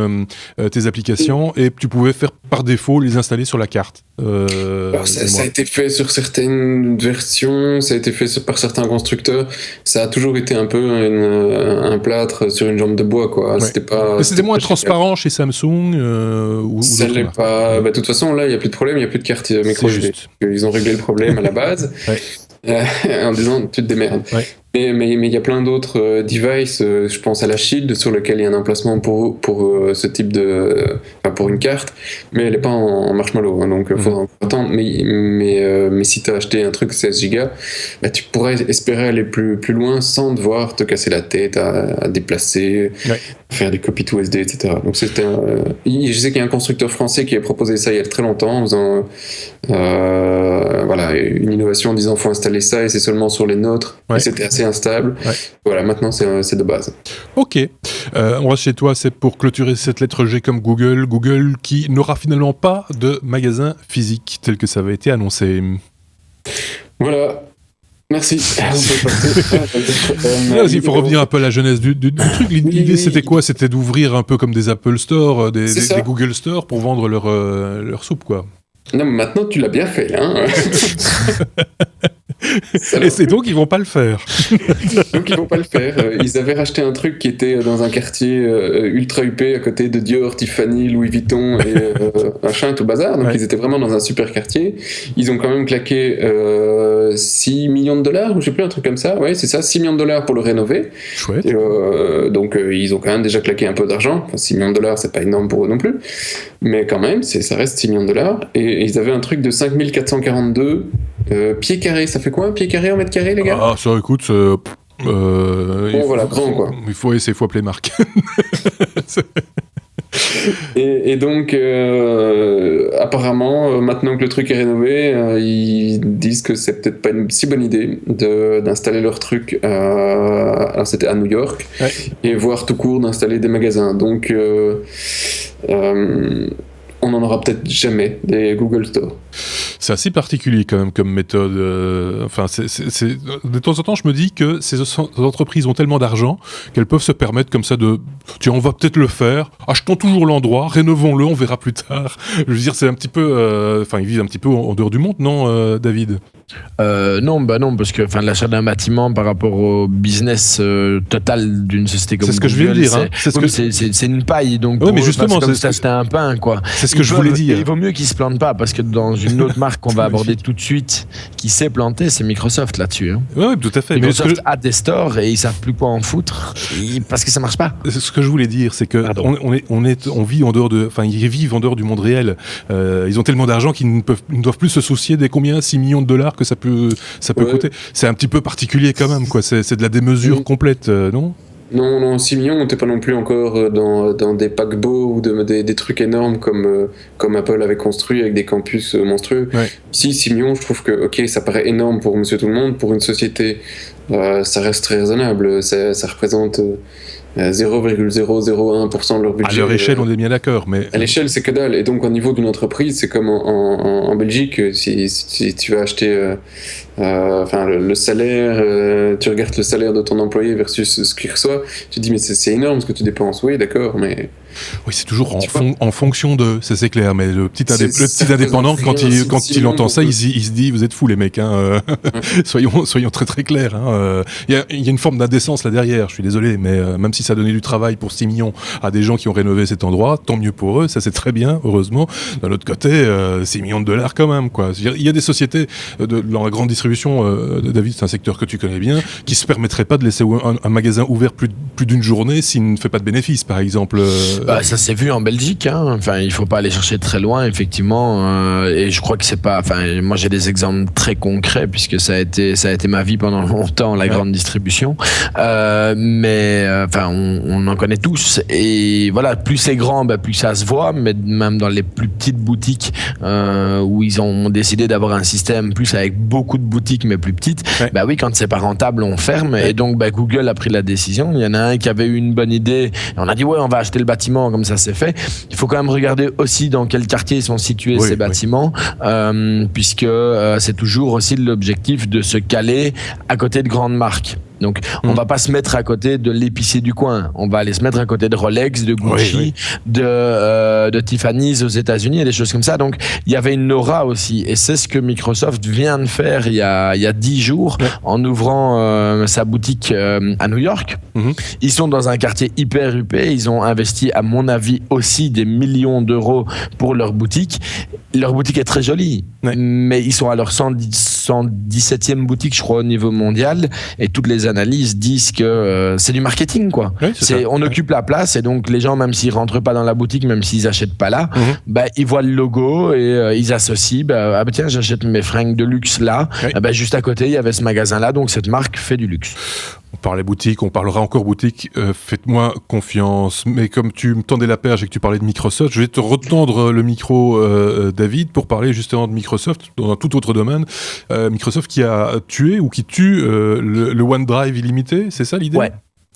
tes applications et tu pouvais faire par défaut les installer sur la carte. Ça a été fait sur certaines versions, ça a été fait par certains constructeurs. Ça a toujours été un peu un plâtre sur une jambe de bois, quoi. Ouais. C'était moins transparent chez Samsung ou ça l'est pas. De toute façon, là, il n'y a plus de problème, il n'y a plus de carte micro SD. Ils ont réglé le problème à la base en disant tu te démerdes. Ouais. Mais il y a plein d'autres devices, je pense à la Shield sur lequel il y a un emplacement pour ce type de... pour une carte, mais elle n'est pas en marshmallow, hein, donc il faudra attendre. Mais si tu as acheté un truc 16 Go, tu pourrais espérer aller plus loin sans devoir te casser la tête à déplacer, faire des copies tout SD, etc. Donc je sais qu'il y a un constructeur français qui a proposé ça il y a très longtemps, en faisant une innovation en disant faut installer ça et c'est seulement sur les nôtres, et c'était assez instable. Voilà, maintenant c'est de base. Ok, on reste chez toi, c'est pour clôturer cette lettre G comme Google qui n'aura finalement pas de magasin physique tel que ça avait été annoncé. Voilà. Merci. Il faut revenir un peu à la jeunesse du truc. L'idée, c'était quoi ? C'était d'ouvrir un peu comme des Apple Store, des Google Store pour vendre leur soupe, quoi. Non, mais maintenant, tu l'as bien fait, là. Hein. Et c'est donc ils vont pas le faire. Donc ils vont pas le faire. Ils avaient racheté un truc qui était dans un quartier ultra huppé à côté de Dior, Tiffany, Louis Vuitton et machin et tout bazar. Donc ils étaient vraiment dans un super quartier. Ils ont quand même claqué 6 millions de dollars, ou je sais plus, un truc comme ça. Ouais, c'est ça, 6 millions de dollars pour le rénover. Chouette. Et, donc ils ont quand même déjà claqué un peu d'argent. Enfin, 6 millions de dollars, c'est pas énorme pour eux non plus. Mais quand même, ça reste 6 millions de dollars. Et ils avaient un truc de 5442 pieds carrés. Ça fait quoi un pied carré en mètre carré, les gars ? Ah, ça écoute. Voilà, grand quoi. Il faut appeler Marc. Et donc, apparemment, maintenant que le truc est rénové, ils disent que c'est peut-être pas une si bonne idée d'installer leur truc. Alors, c'était à New York, et voire tout court d'installer des magasins. Donc, on n'en aura peut-être jamais des Google Store. C'est assez particulier quand même comme méthode. De temps en temps, je me dis que ces entreprises ont tellement d'argent qu'elles peuvent se permettre comme ça de... Tiens, on va peut-être le faire, achetons toujours l'endroit, rénovons-le, on verra plus tard. Je veux dire, c'est un petit peu... ils vivent un petit peu en dehors du monde, non, David ? Non, parce que l'achat d'un bâtiment par rapport au business total d'une société comme Google, c'est ce que je viens de dire. C'est une paille. Donc mais justement, c'est comme ça, c'était un pain, quoi. C'est ce que je voulais dire. Il vaut mieux qu'ils se plantent pas, parce que dans une autre marque qu'on va aborder tout de suite, qui s'est plantée, c'est Microsoft là-dessus. Hein. Oui, tout à fait. Microsoft a des stores et ils savent plus quoi en foutre parce que ça marche pas. Ce que je voulais dire, c'est que on vit en dehors de, ils vivent en dehors du monde réel. Ils ont tellement d'argent qu'ils ne doivent plus se soucier des 6 millions de dollars que ça peut coûter. C'est un petit peu particulier quand même, quoi. C'est de la démesure complète, non ? Non, 6 millions, on n'était pas non plus encore dans des paquebots ou des trucs énormes comme Apple avait construit avec des campus monstrueux. Ouais. Ici, 6 millions, je trouve que ça paraît énorme pour monsieur tout le monde. Pour une société, ça reste très raisonnable. Ça représente 0,001% de leur budget. À leur échelle, on est bien d'accord. Mais... À l'échelle, c'est que dalle. Et donc, au niveau d'une entreprise, c'est comme en Belgique, si tu vas acheter le salaire, tu regardes le salaire de ton employé versus ce qu'il reçoit, tu te dis, mais c'est énorme ce que tu dépenses. Oui, d'accord, mais Oui, c'est toujours en fonction de, ça c'est clair, mais le petit indépendant, quand il entend ça, il se dit, vous êtes fous les mecs, hein, soyons très très clairs. Hein, y a une forme d'indécence là derrière, je suis désolé, mais même si ça donnait du travail pour 6 millions à des gens qui ont rénové cet endroit, tant mieux pour eux, ça c'est très bien, heureusement. D'un autre côté, 6 millions de dollars quand même, quoi. Il y a des sociétés dans la grande distribution, David, c'est un secteur que tu connais bien, qui se permettraient pas de laisser un magasin ouvert plus d'une journée s'il ne fait pas de bénéfices, par exemple. Ça s'est vu en Belgique, hein. Enfin, il faut pas aller chercher très loin, effectivement, et je crois que c'est pas, enfin, moi j'ai des exemples très concrets puisque ça a été ma vie pendant longtemps, la grande distribution, mais enfin, on en connaît tous, et voilà, plus c'est grand, plus ça se voit, mais même dans les plus petites boutiques où ils ont décidé d'avoir un système plus avec beaucoup de boutiques mais plus petites, oui, quand c'est pas rentable, on ferme, et donc Google a pris la décision. Il y en a un qui avait eu une bonne idée, et on a dit on va acheter le bâtiment, comme ça c'est fait. Il faut quand même regarder aussi dans quel quartier sont situés ces bâtiments, puisque c'est toujours aussi l'objectif de se caler à côté de grandes marques. Donc, on va pas se mettre à côté de l'épicier du coin. On va aller se mettre à côté de Rolex, de Gucci, de Tiffany's aux États-Unis et des choses comme ça. Donc, il y avait une aura aussi. Et c'est ce que Microsoft vient de faire il y a 10 jours en ouvrant sa boutique à New York. Ils sont dans un quartier hyper huppé. Ils ont investi, à mon avis, aussi des millions d'euros pour leur boutique. Leur boutique est très jolie, mais ils sont à leur 117e boutique, je crois, au niveau mondial. Et toutes les analyses disent que c'est du marketing, quoi. On occupe la place, et donc les gens, même s'ils rentrent pas dans la boutique, même s'ils achètent pas là, ils voient le logo et ils associent. Tiens, j'achète mes fringues de luxe là. Juste à côté, il y avait ce magasin-là, donc cette marque fait du luxe. On parlait boutique, on parlera encore boutique. Faites-moi confiance. Mais comme tu me tendais la perche et que tu parlais de Microsoft, je vais te retendre le micro, David, pour parler justement de Microsoft dans un tout autre domaine. Microsoft qui a tué ou qui tue le OneDrive illimité, c'est ça l'idée ?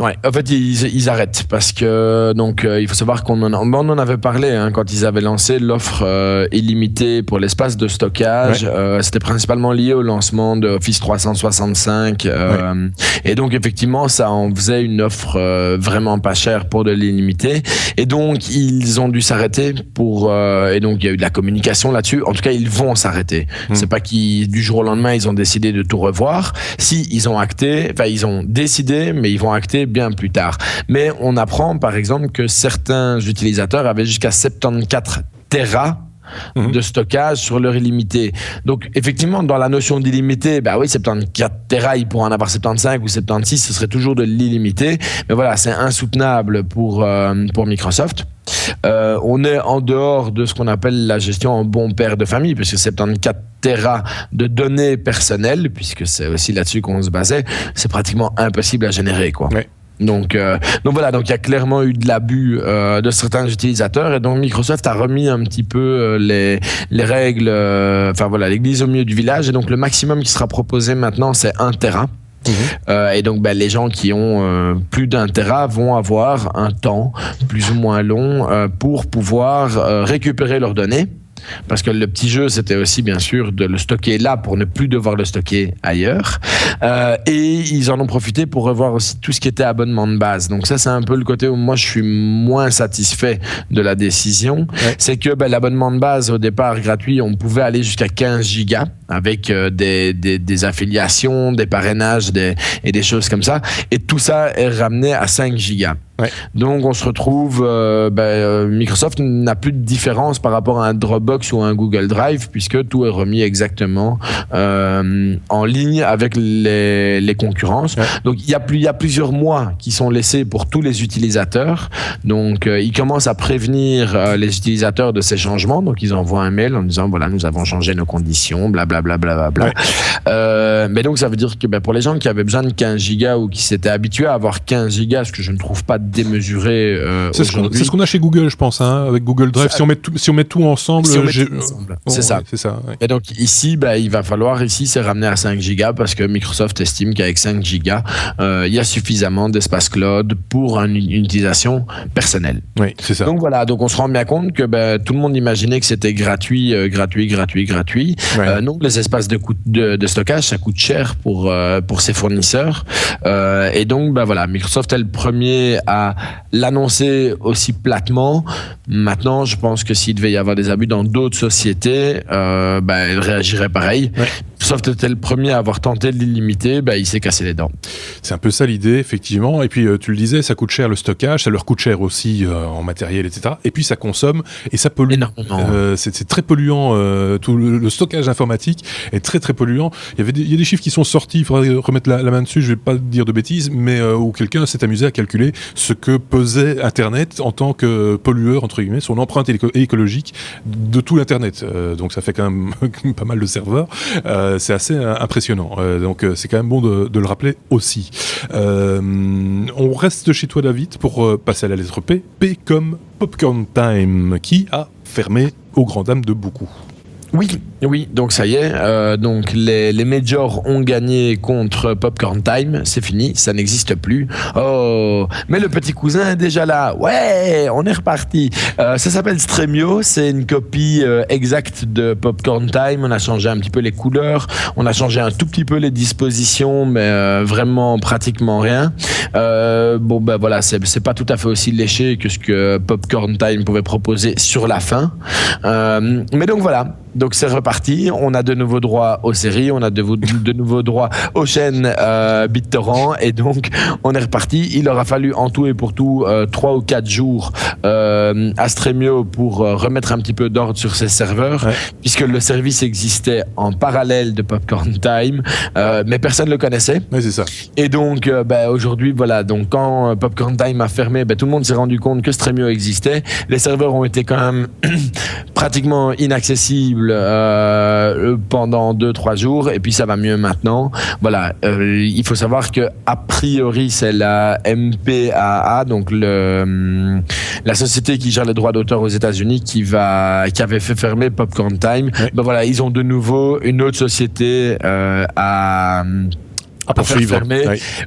Ouais, en fait, ils arrêtent parce que il faut savoir qu'on en avait parlé quand ils avaient lancé l'offre illimitée pour l'espace de stockage. C'était principalement lié au lancement de Office 365 et donc effectivement, ça en faisait une offre vraiment pas chère pour de l'illimité. Et donc ils ont dû s'arrêter et donc il y a eu de la communication là-dessus. En tout cas, ils vont s'arrêter. C'est pas du jour au lendemain ils ont décidé de tout revoir. Si ils ont décidé, mais ils vont acter bien plus tard. Mais on apprend par exemple que certains utilisateurs avaient jusqu'à 74 Tera de stockage sur leur illimité. Donc effectivement, dans la notion d'illimité, 74 Tera, ils pourraient en avoir 75 ou 76, ce serait toujours de l'illimité. Mais voilà, c'est insoutenable pour Microsoft. On est en dehors de ce qu'on appelle la gestion en bon père de famille, puisque 74 Tera de données personnelles, puisque c'est aussi là-dessus qu'on se basait, c'est pratiquement impossible à générer, quoi. Donc voilà, donc il y a clairement eu de l'abus de certains utilisateurs, et donc Microsoft a remis un petit peu les règles, l'église au milieu du village, et donc le maximum qui sera proposé maintenant c'est 1 Tera. Et donc les gens qui ont plus d'1 Tera vont avoir un temps plus ou moins long pour pouvoir récupérer leurs données. Parce que le petit jeu, c'était aussi bien sûr de le stocker là pour ne plus devoir le stocker ailleurs. Et ils en ont profité pour revoir aussi tout ce qui était abonnement de base. Donc ça, c'est un peu le côté où moi, je suis moins satisfait de la décision. C'est que l'abonnement de base, au départ gratuit, on pouvait aller jusqu'à 15 gigas avec des affiliations, des parrainages et des choses comme ça. Et tout ça est ramené à 5 gigas. Donc on se retrouve, Microsoft n'a plus de différence par rapport à un Dropbox ou à un Google Drive, puisque tout est remis exactement en ligne avec les concurrences. Donc il y a plusieurs mois qui sont laissés pour tous les utilisateurs. Donc ils commencent à prévenir les utilisateurs de ces changements. Donc ils envoient un mail en disant voilà, nous avons changé nos conditions, blablabla. Mais donc ça veut dire que pour les gens qui avaient besoin de 15 gigas ou qui s'étaient habitués à avoir 15 gigas, ce que je ne trouve pas démesuré aujourd'hui. C'est ce qu'on a chez Google, je pense, avec Google Drive. Si on met tout ensemble, c'est ça. Et donc ici, il va falloir c'est ramener à 5 gigas, parce que Microsoft estime qu'avec 5 gigas, il y a suffisamment d'espace cloud pour une utilisation personnelle. Oui, c'est ça. Donc voilà, donc on se rend bien compte que tout le monde imaginait que c'était gratuit. Donc les espaces de stockage, ça coûte cher pour ses fournisseurs. Et donc Microsoft est le premier à à l'annoncer aussi platement. Maintenant, je pense que s'il devait y avoir des abus dans d'autres sociétés, elle réagirait pareil. Ouais. Sauf que t'es le premier à avoir tenté de l'illimiter, il s'est cassé les dents. C'est un peu ça l'idée, effectivement. Et puis, tu le disais, ça coûte cher le stockage, ça leur coûte cher aussi en matériel, etc. Et puis, ça consomme et ça pollue. Énormément. C'est très polluant. Tout le stockage informatique est très, très polluant. Il y a des chiffres qui sont sortis, il faudrait remettre la main dessus, je ne vais pas dire de bêtises, mais où quelqu'un s'est amusé à calculer ce que pesait Internet en tant que pollueur, entre guillemets, son empreinte écologique de tout l'Internet. Donc, ça fait quand même pas mal de serveurs. C'est assez impressionnant. Donc, c'est quand même bon de le rappeler aussi. On reste chez toi, David, pour passer à la lettre P. P comme Popcorn Time, qui a fermé aux grandes dames de beaucoup. Oui, donc ça y est, donc les majors ont gagné contre Popcorn Time, c'est fini, ça n'existe plus. Oh, mais le petit cousin est déjà là, ouais, on est reparti. Ça s'appelle Stremio, c'est une copie exacte de Popcorn Time, on a changé un petit peu les couleurs, on a changé un tout petit peu les dispositions, mais vraiment pratiquement rien. Voilà, c'est pas tout à fait aussi léché que ce que Popcorn Time pouvait proposer sur la fin. Mais donc voilà. Donc c'est reparti, on a de nouveaux droits aux séries, on a de nouveaux droits aux chaînes BitTorrent, et donc on est reparti. Il aura fallu en tout et pour tout 3 ou 4 jours à Stremio pour remettre un petit peu d'ordre sur ses serveurs, puisque le service existait en parallèle de Popcorn Time, mais personne ne le connaissait. Oui, c'est ça. Et donc aujourd'hui, voilà, donc quand Popcorn Time a fermé, tout le monde s'est rendu compte que Stremio existait. Les serveurs ont été quand même pratiquement inaccessibles pendant 2-3 jours, et puis ça va mieux maintenant. Voilà, il faut savoir que a priori c'est la MPAA, donc la société qui gère les droits d'auteur aux États-Unis, qui avait fait fermer Popcorn Time. Voilà, ils ont de nouveau une autre société à poursuivre. Fermer.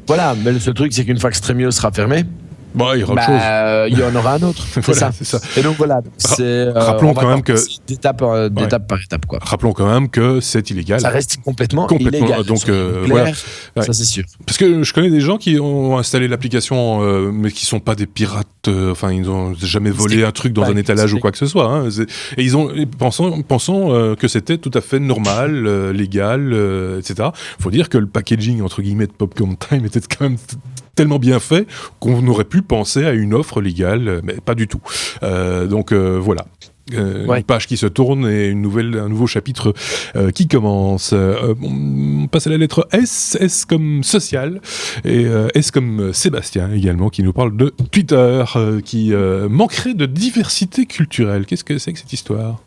Voilà, mais le seul truc, c'est qu'une fois que Stremio sera fermé, il y aura autre chose. Il y en aura un autre. Voilà, c'est ça. Et donc voilà. Rappelons quand même que d'étape par étape, quoi. Rappelons quand même que c'est illégal. Ça reste complètement illégal. Donc voilà. Ça c'est sûr. Parce que je connais des gens qui ont installé l'application, mais qui sont pas des pirates. Ils n'ont jamais volé un truc dans un étalage ou quoi que ce soit. Hein. Et ils ont pensant que c'était tout à fait normal, légal, etc. Faut dire que le packaging entre guillemets de Popcorn Time était quand même tellement bien fait qu'on aurait pu penser à une offre légale, mais pas du tout. Voilà. Une page qui se tourne et un nouveau chapitre qui commence. On passe à la lettre S. S comme social, et S comme Sébastien également, qui nous parle de Twitter, qui manquerait de diversité culturelle. Qu'est-ce que c'est que cette histoire ?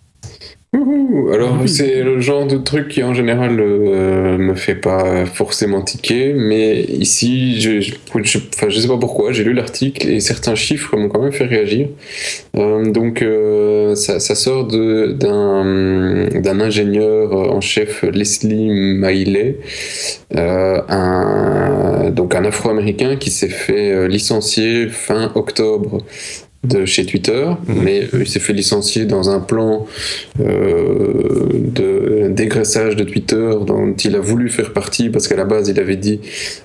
Alors c'est le genre de truc qui en général me fait pas forcément tiquer, mais ici je sais pas pourquoi, j'ai lu l'article et certains chiffres m'ont quand même fait réagir. Ça sort d'un ingénieur en chef, Leslie Mailey, un Afro-américain qui s'est fait licencier fin octobre de chez Twitter, mais il s'est fait licencier dans un plan de dégraissage de Twitter dont il a voulu faire partie, parce qu'à la base il avait dit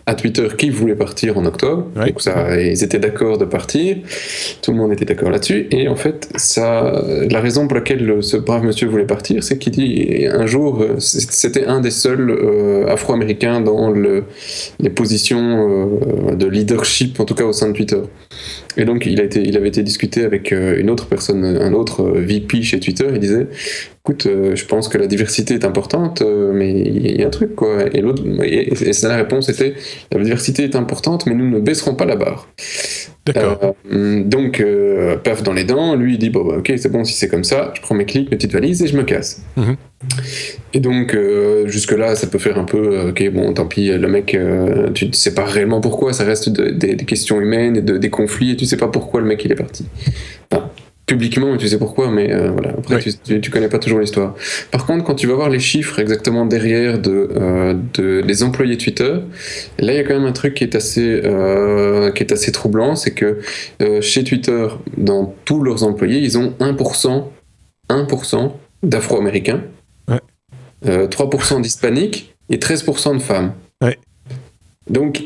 à Twitter qu'il voulait partir en octobre. Donc ils étaient d'accord de partir, tout le monde était d'accord là-dessus, et en fait la raison pour laquelle ce brave monsieur voulait partir, c'est qu'il dit un jour c'était un des seuls afro-américains dans les positions de leadership, en tout cas au sein de Twitter. Et donc il avait été discuté avec une autre personne, un autre VP chez Twitter. Il disait, écoute, je pense que la diversité est importante, mais il y a un truc, quoi. Et la réponse était, la diversité est importante, mais nous ne baisserons pas la barre. D'accord. Paf dans les dents, lui il dit, ok, c'est bon, si c'est comme ça, je prends mes clics, mes petites valises et je me casse. Et donc jusque-là ça peut faire un peu ok, bon, tant pis, le mec, tu ne sais pas réellement pourquoi, ça reste des questions humaines et des conflits, et tu sais pas pourquoi le mec il est parti. Publiquement, tu sais pourquoi, mais voilà. Après, tu connais pas toujours l'histoire. Par contre, quand tu vas voir les chiffres exactement derrière des employés Twitter, là, il y a quand même un truc qui est assez troublant, c'est que chez Twitter, dans tous leurs employés, ils ont 1% d'Afro-Américains, 3% d'Hispaniques et 13% de femmes. Donc,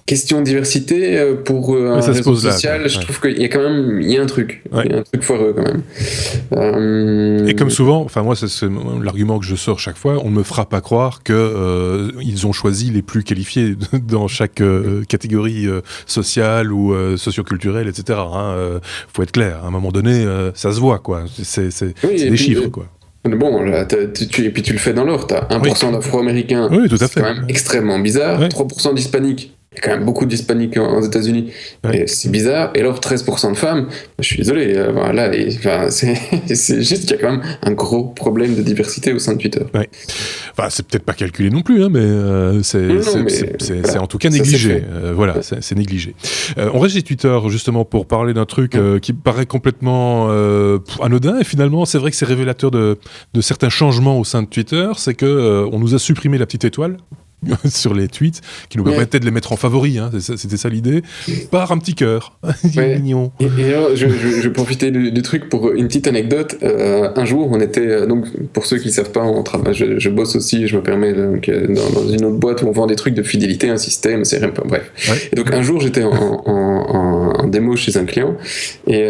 question de diversité pour un ça se réseau pose là, social, quoi. je trouve qu'il y a quand même un truc. Ouais. Il y a un truc foireux quand même. Et comme souvent, enfin moi c'est l'argument que je sors chaque fois, on ne me fera pas croire que ils ont choisi les plus qualifiés dans chaque catégorie sociale ou socioculturelle, etc. Faut être clair, à un moment donné, ça se voit, quoi. C'est des chiffres, quoi. Bon, là, et puis tu le fais dans l'ordre, t'as 1% d'Afro-Américains, oui, tout à fait. C'est quand même extrêmement bizarre, 3% d'Hispaniques. Il y a quand même beaucoup d'Hispaniques aux États-Unis. Et c'est bizarre. Et alors 13% de femmes, je suis désolé. C'est juste qu'il y a quand même un gros problème de diversité au sein de Twitter. Ouais. Enfin, c'est peut-être pas calculé non plus, mais c'est en tout cas négligé. C'est négligé. On reste chez Twitter justement pour parler d'un truc qui paraît complètement anodin. Et finalement, c'est vrai que c'est révélateur de certains changements au sein de Twitter. C'est que on nous a supprimé la petite étoile sur les tweets, qui nous permettait de les mettre en favoris, c'était ça l'idée, par un petit cœur. Mignon. Et alors, je vais profiter du truc pour une petite anecdote. Un jour, on était, donc pour ceux qui ne savent pas, je bosse aussi, je me permets dans une autre boîte où on vend des trucs de fidélité, un système, CRM, bref. Ouais. Et donc un jour, j'étais en démo chez un client, et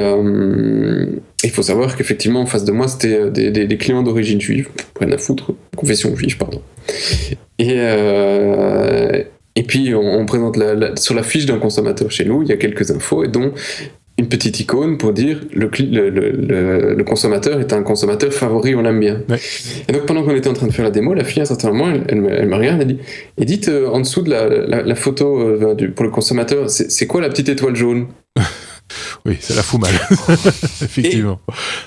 il faut savoir qu'effectivement, en face de moi, c'était des clients d'origine juive, rien à foutre, confession juive, pardon. Et puis on présente sur la fiche d'un consommateur chez nous, il y a quelques infos, et dont une petite icône pour dire le consommateur est un consommateur favori, on l'aime bien. Ouais. Et donc pendant qu'on était en train de faire la démo, la fille à un certain moment, elle me regarde, elle dit « Et dites, en dessous de la photo pour le consommateur, c'est quoi la petite étoile jaune ?» Oui, ça la fout mal, effectivement.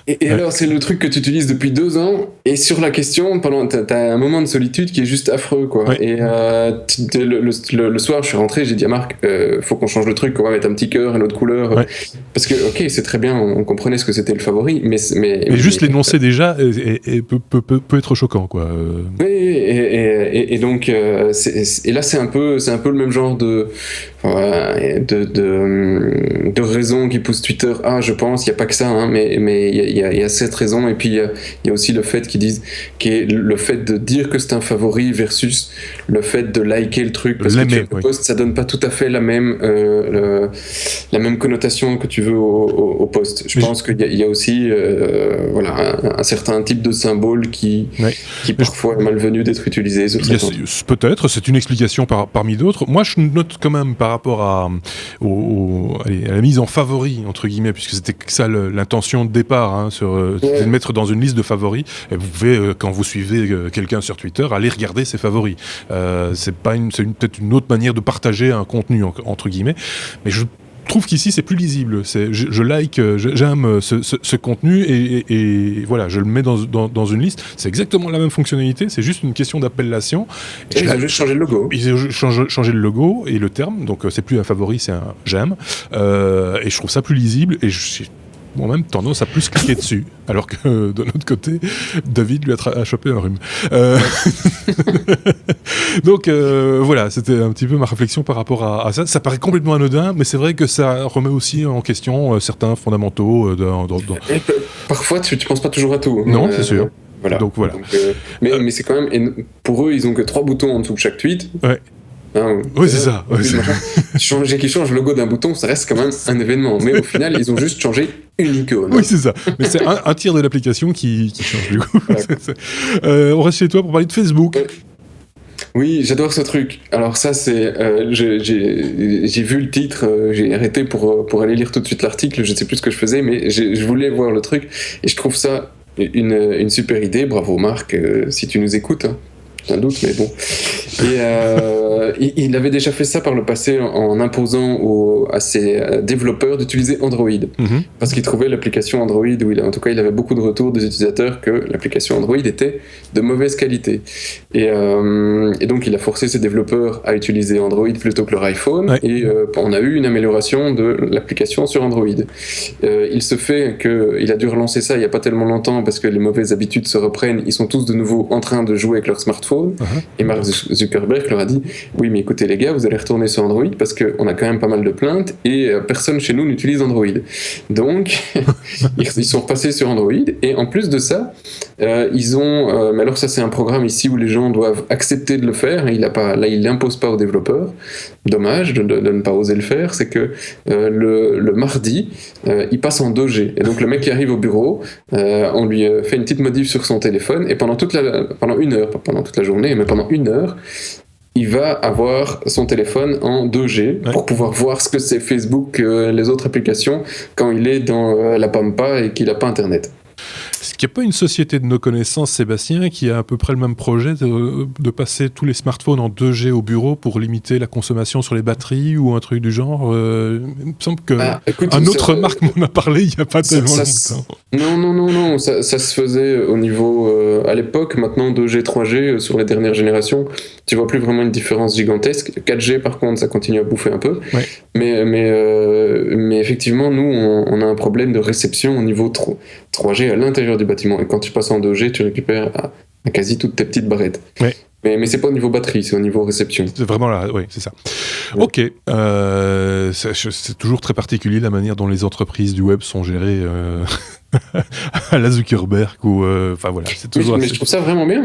Et alors, c'est le truc que tu utilises depuis 2 ans, et sur la question, t'as un moment de solitude qui est juste affreux, quoi. Ouais. Et le soir, je suis rentré, j'ai dit à Marc, faut qu'on change le truc, qu'on va mettre un petit cœur, une autre couleur. Ouais. Parce que, ok, c'est très bien, on comprenait ce que c'était le favori, mais juste l'énoncer déjà peut être choquant, quoi. Oui, et donc, et là, c'est un peu le même genre de raisons qui poussent Twitter je pense, il n'y a pas que ça, mais il y a cette raison, et puis il y a aussi le fait le fait de dire que c'est un favori versus le fait de liker le truc, parce que le post, ça donne pas tout à fait la même connotation que tu veux au post. Je pense qu'il y a aussi un certain type de symbole qui parfois est malvenu d'être utilisé. Peut-être, c'est une explication parmi d'autres. Moi, je note quand même par rapport à la mise en favori, entre guillemets, puisque c'était ça l'intention de départ, de le mettre dans une liste de favoris. Et vous pouvez, quand vous suivez quelqu'un sur Twitter, aller regarder ses favoris. C'est peut-être une autre manière de partager un contenu, entre guillemets. Mais je trouve qu'ici c'est plus lisible. J'aime ce contenu et voilà, je le mets dans une liste. C'est exactement la même fonctionnalité, c'est juste une question d'appellation. Ils ont juste changé le logo. Ils ont changé le logo et le terme, donc c'est plus un favori, c'est un j'aime. Et je trouve ça plus lisible et j'ai moi-même tendance à plus cliquer dessus, alors que de l'autre côté, David lui a chopé un rhume. Donc voilà, c'était un petit peu ma réflexion par rapport à ça. Ça paraît complètement anodin, mais c'est vrai que ça remet aussi en question certains fondamentaux. Parfois, tu penses pas toujours à tout. Non, c'est sûr. Voilà. Donc voilà. Mais c'est quand même, pour eux, ils ont que 3 boutons en dessous de chaque tweet. Ouais. Oui, c'est ça. Qu'ils changent le logo d'un bouton, ça reste quand même un événement. Mais au final, ils ont juste changé une icône. Oui, c'est ça. Mais c'est un tiers de l'application qui change du coup. On reste chez toi pour parler de Facebook. Oui, j'adore ce truc. Alors ça, c'est... j'ai vu le titre, j'ai arrêté pour aller lire tout de suite l'article, je sais plus ce que je faisais, mais je voulais voir le truc, et je trouve ça une super idée. Bravo Marc, si tu nous écoutes. Un doute, mais bon. Et il avait déjà fait ça par le passé en imposant à ses développeurs d'utiliser Android. Parce qu'il trouvait l'application Android, en tout cas il avait beaucoup de retours des utilisateurs que l'application Android était de mauvaise qualité. Et donc il a forcé ses développeurs à utiliser Android plutôt que leur iPhone. Ouais. Et on a eu une amélioration de l'application sur Android. Il se fait qu'il a dû relancer ça il n'y a pas tellement longtemps parce que les mauvaises habitudes se reprennent. Ils sont tous de nouveau en train de jouer avec leur smartphone. smartphones. Et Mark Zuckerberg leur a dit « Oui, mais écoutez les gars, vous allez retourner sur Android parce qu'on a quand même pas mal de plaintes et personne chez nous n'utilise Android. » Donc, ils sont repassés sur Android. Et en plus de ça, ils ont... mais alors ça, c'est un programme ici où les gens doivent accepter de le faire. Il l'impose pas aux développeurs. Dommage de ne pas oser le faire. C'est que le mardi, il passe en 2G. Et donc, le mec qui arrive au bureau, on lui fait une petite modif sur son téléphone et pendant une heure, pas pendant toute la journée, mais pendant une heure, il va avoir son téléphone en 2G pour pouvoir voir ce que c'est Facebook, les autres applications, quand il est dans la Pampa et qu'il n'a pas Internet. Est-ce qu'il n'y a pas une société de nos connaissances, Sébastien, qui a à peu près le même projet de passer tous les smartphones en 2G au bureau pour limiter la consommation sur les batteries ou un truc du genre il me semble qu'un autre marque m'en a parlé il n'y a pas tellement longtemps. Non, ça se faisait au niveau... à l'époque, maintenant 2G, 3G, sur les dernières générations, tu vois plus vraiment une différence gigantesque. 4G, par contre, ça continue à bouffer un peu. Ouais. Mais effectivement, nous, on a un problème de réception au niveau 3G à l'intérieur du bâtiment. Et quand tu passes en 2G, tu récupères à quasi toutes tes petites barrettes. Ouais. Mais c'est pas au niveau batterie, c'est au niveau réception. C'est vraiment là, oui, c'est ça. Ouais. Ok. C'est toujours très particulier la manière dont les entreprises du web sont gérées à la Zuckerberg ou enfin voilà. C'est toujours. Mais je trouve ça vraiment bien,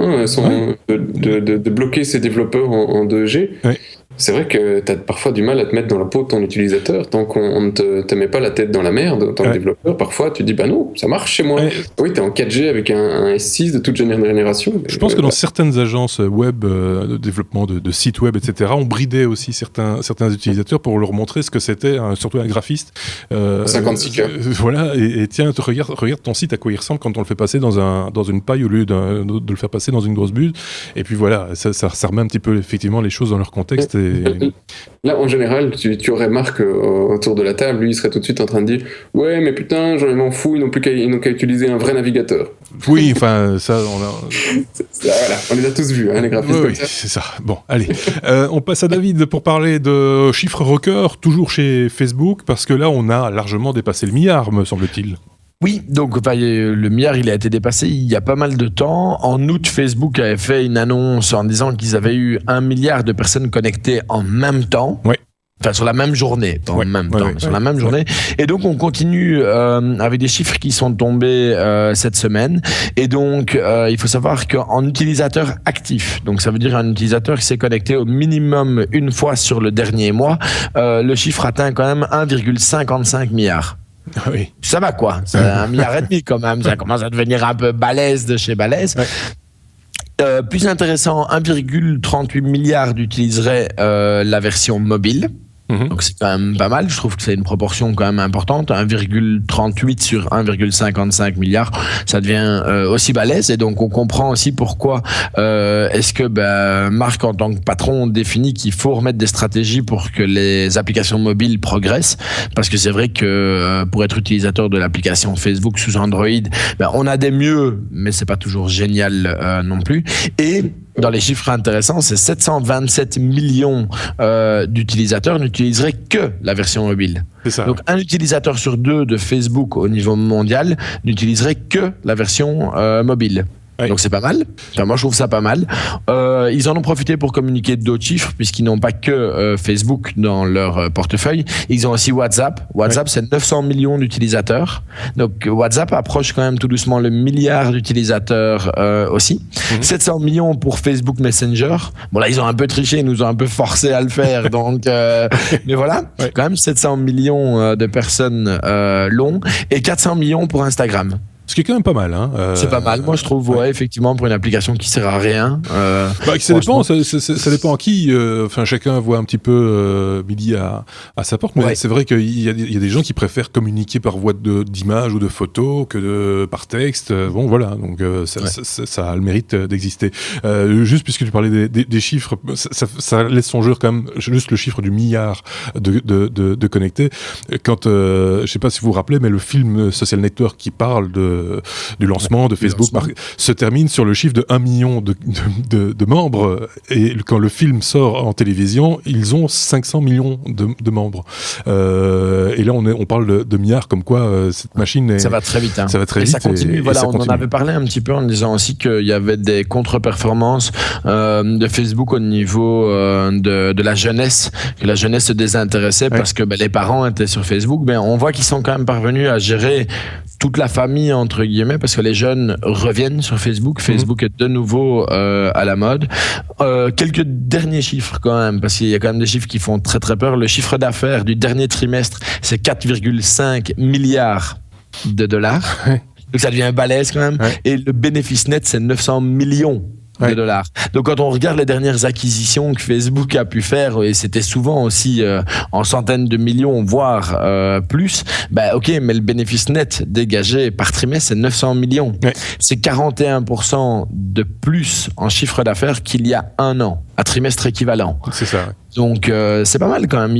de bloquer ces développeurs en 2G. Ouais. C'est vrai que tu as parfois du mal à te mettre dans la peau de ton utilisateur. Tant qu'on ne te met pas la tête dans la merde, en tant que développeur, parfois tu dis bah non, ça marche chez moi. Oui, tu es en 4G avec un S6 de toute génération. Je pense que dans certaines agences web, de développement de sites web, etc., on bridait aussi certains utilisateurs pour leur montrer ce que c'était, surtout un graphiste. 56K. Voilà, et tiens, regarde ton site à quoi il ressemble quand on le fait passer dans une paille au lieu de le faire passer dans une grosse buse. Et puis voilà, ça remet un petit peu effectivement les choses dans leur contexte. Là, en général, tu aurais Marc autour de la table, lui, il serait tout de suite en train de dire « Ouais, mais putain, j'en m'en fous, ils n'ont qu'à utiliser un vrai navigateur. » Oui, enfin, ça, voilà, on les a tous vus, les graphistes. Oui, c'est ça. Bon, allez. On passe à David pour parler de chiffres records, toujours chez Facebook, parce que là, on a largement dépassé le milliard, me semble-t-il. Oui, donc le milliard, il a été dépassé il y a pas mal de temps. En août, Facebook avait fait une annonce en disant qu'ils avaient eu 1 milliard de personnes connectées en même temps. Oui. Enfin, sur la même journée, pas en même temps, mais sur la même journée. Et donc, on continue avec des chiffres qui sont tombés cette semaine. Et donc, il faut savoir qu'en utilisateur actif, donc ça veut dire un utilisateur qui s'est connecté au minimum une fois sur le dernier mois, le chiffre atteint quand même 1,55 milliard. Oui. Ça va quoi, c'est 1,5 milliard quand même, ça commence à devenir un peu balèze de chez balèze. Ouais. Plus intéressant, 1,38 milliard utiliseraient la version mobile. Donc c'est quand même pas mal, je trouve que c'est une proportion quand même importante, 1,38 sur 1,55 milliard, ça devient aussi balèze, et donc on comprend aussi pourquoi est-ce que Marc en tant que patron définit qu'il faut remettre des stratégies pour que les applications mobiles progressent, parce que c'est vrai que pour être utilisateur de l'application Facebook sous Android, on a des mieux, mais c'est pas toujours génial non plus, et dans les chiffres intéressants, c'est 727 millions d'utilisateurs n'utiliseraient que la version mobile. C'est ça. Donc un utilisateur sur 2 de Facebook au niveau mondial n'utiliserait que la version mobile. Oui. Donc c'est pas mal. Enfin, moi je trouve ça pas mal. Ils en ont profité pour communiquer d'autres chiffres puisqu'ils n'ont pas que Facebook dans leur portefeuille. Ils ont aussi WhatsApp. WhatsApp, c'est 900 millions d'utilisateurs. Donc WhatsApp approche quand même tout doucement le milliard d'utilisateurs aussi. 700 millions pour Facebook Messenger. Bon là ils ont un peu triché, ils nous ont un peu forcé à le faire. Donc mais voilà, quand même 700 millions de personnes l'ont, et 400 millions pour Instagram. Ce qui est quand même pas mal. C'est pas mal, moi je trouve, effectivement, pour une application qui sert à rien. Ça dépend à qui. Enfin, chacun voit un petit peu midi à sa porte, mais c'est vrai qu'il y a des gens qui préfèrent communiquer par voie d'image ou de photo que par texte. Bon, voilà, donc ça a le mérite d'exister. Juste puisque tu parlais des chiffres, ça laisse songer quand même juste le chiffre du milliard de connectés. Quand, je sais pas si vous vous rappelez, mais le film Social Network qui parle de du lancement de Facebook se termine sur le chiffre de 1 million de membres, et quand le film sort en télévision, ils ont 500 millions de membres. Et là, on parle de milliards, comme quoi cette machine ça va très vite. Ça va très et vite. Ça continue. Ça on en avait parlé un petit peu en disant aussi qu'il y avait des contre-performances de Facebook au niveau de la jeunesse, que la jeunesse se désintéressait parce que les parents étaient sur Facebook. On voit qu'ils sont quand même parvenus à gérer toute la famille, entre guillemets, parce que les jeunes reviennent sur Facebook. Facebook est de nouveau à la mode. Quelques derniers chiffres quand même, parce qu'il y a quand même des chiffres qui font très très peur. Le chiffre d'affaires du dernier trimestre, c'est 4,5 milliards de dollars. Donc ça devient balèze quand même. Et le bénéfice net, c'est 900 millions de dollars. Donc quand on regarde les dernières acquisitions que Facebook a pu faire, et c'était souvent aussi en centaines de millions, voire plus, ok, mais le bénéfice net dégagé par trimestre, c'est 900 millions. C'est 41% de plus en chiffre d'affaires qu'il y a un an, à trimestre équivalent. C'est ça. Donc c'est pas mal quand même.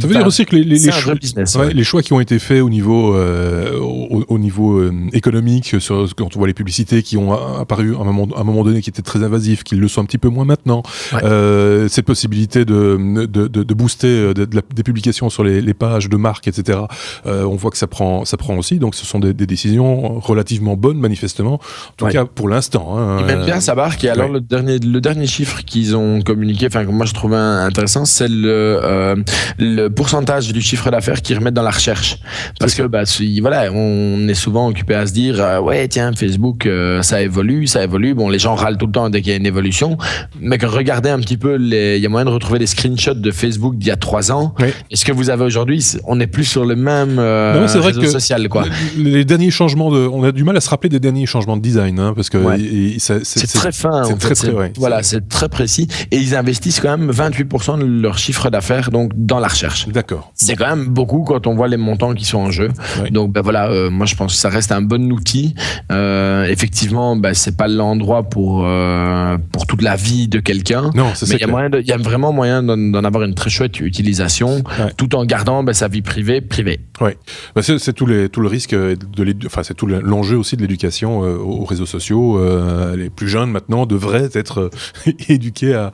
Ça veut dire aussi que business, les choix qui ont été faits au niveau économique, quand on voit les publicités qui ont apparu à un moment donné, qui étaient très invasifs, qu'ils le sont un petit peu moins maintenant, cette possibilité de booster des publications sur les pages de marques, etc. On voit que ça prend aussi. Donc ce sont des décisions relativement bonnes, manifestement. En tout cas pour l'instant. Ils mettent bien sa barque. Et alors le dernier chiffre qu'ils ont communiqué, enfin que moi je trouvais intéressant, c'est le pourcentage du chiffre d'affaires qu'ils remettent dans la recherche. Parce que on est souvent occupé à se dire Facebook ça évolue. Bon, les gens râlent tout le temps dès qu'il y a une évolution, mais regardez un petit peu, il y a moyen de retrouver des screenshots de Facebook d'il y a 3 ans. Et ce que vous avez aujourd'hui, on n'est plus sur le même réseau social, quoi. Les derniers changements on a du mal à se rappeler des derniers changements de design, parce que c'est très fin. C'est très précis, et ils investissent quand même 28% de leur chiffre d'affaires donc dans la recherche. D'accord. C'est quand même beaucoup quand on voit les montants qui sont en jeu. Donc moi je pense que ça reste un bon outil. Effectivement, c'est pas l'endroit pour toute la vie de quelqu'un. Non, mais il y a vraiment moyen d'en avoir une très chouette utilisation, tout en gardant sa vie privée. Ouais. C'est tout le risque c'est tout l'enjeu aussi de l'éducation aux réseaux sociaux. Les plus jeunes maintenant devraient être éduqués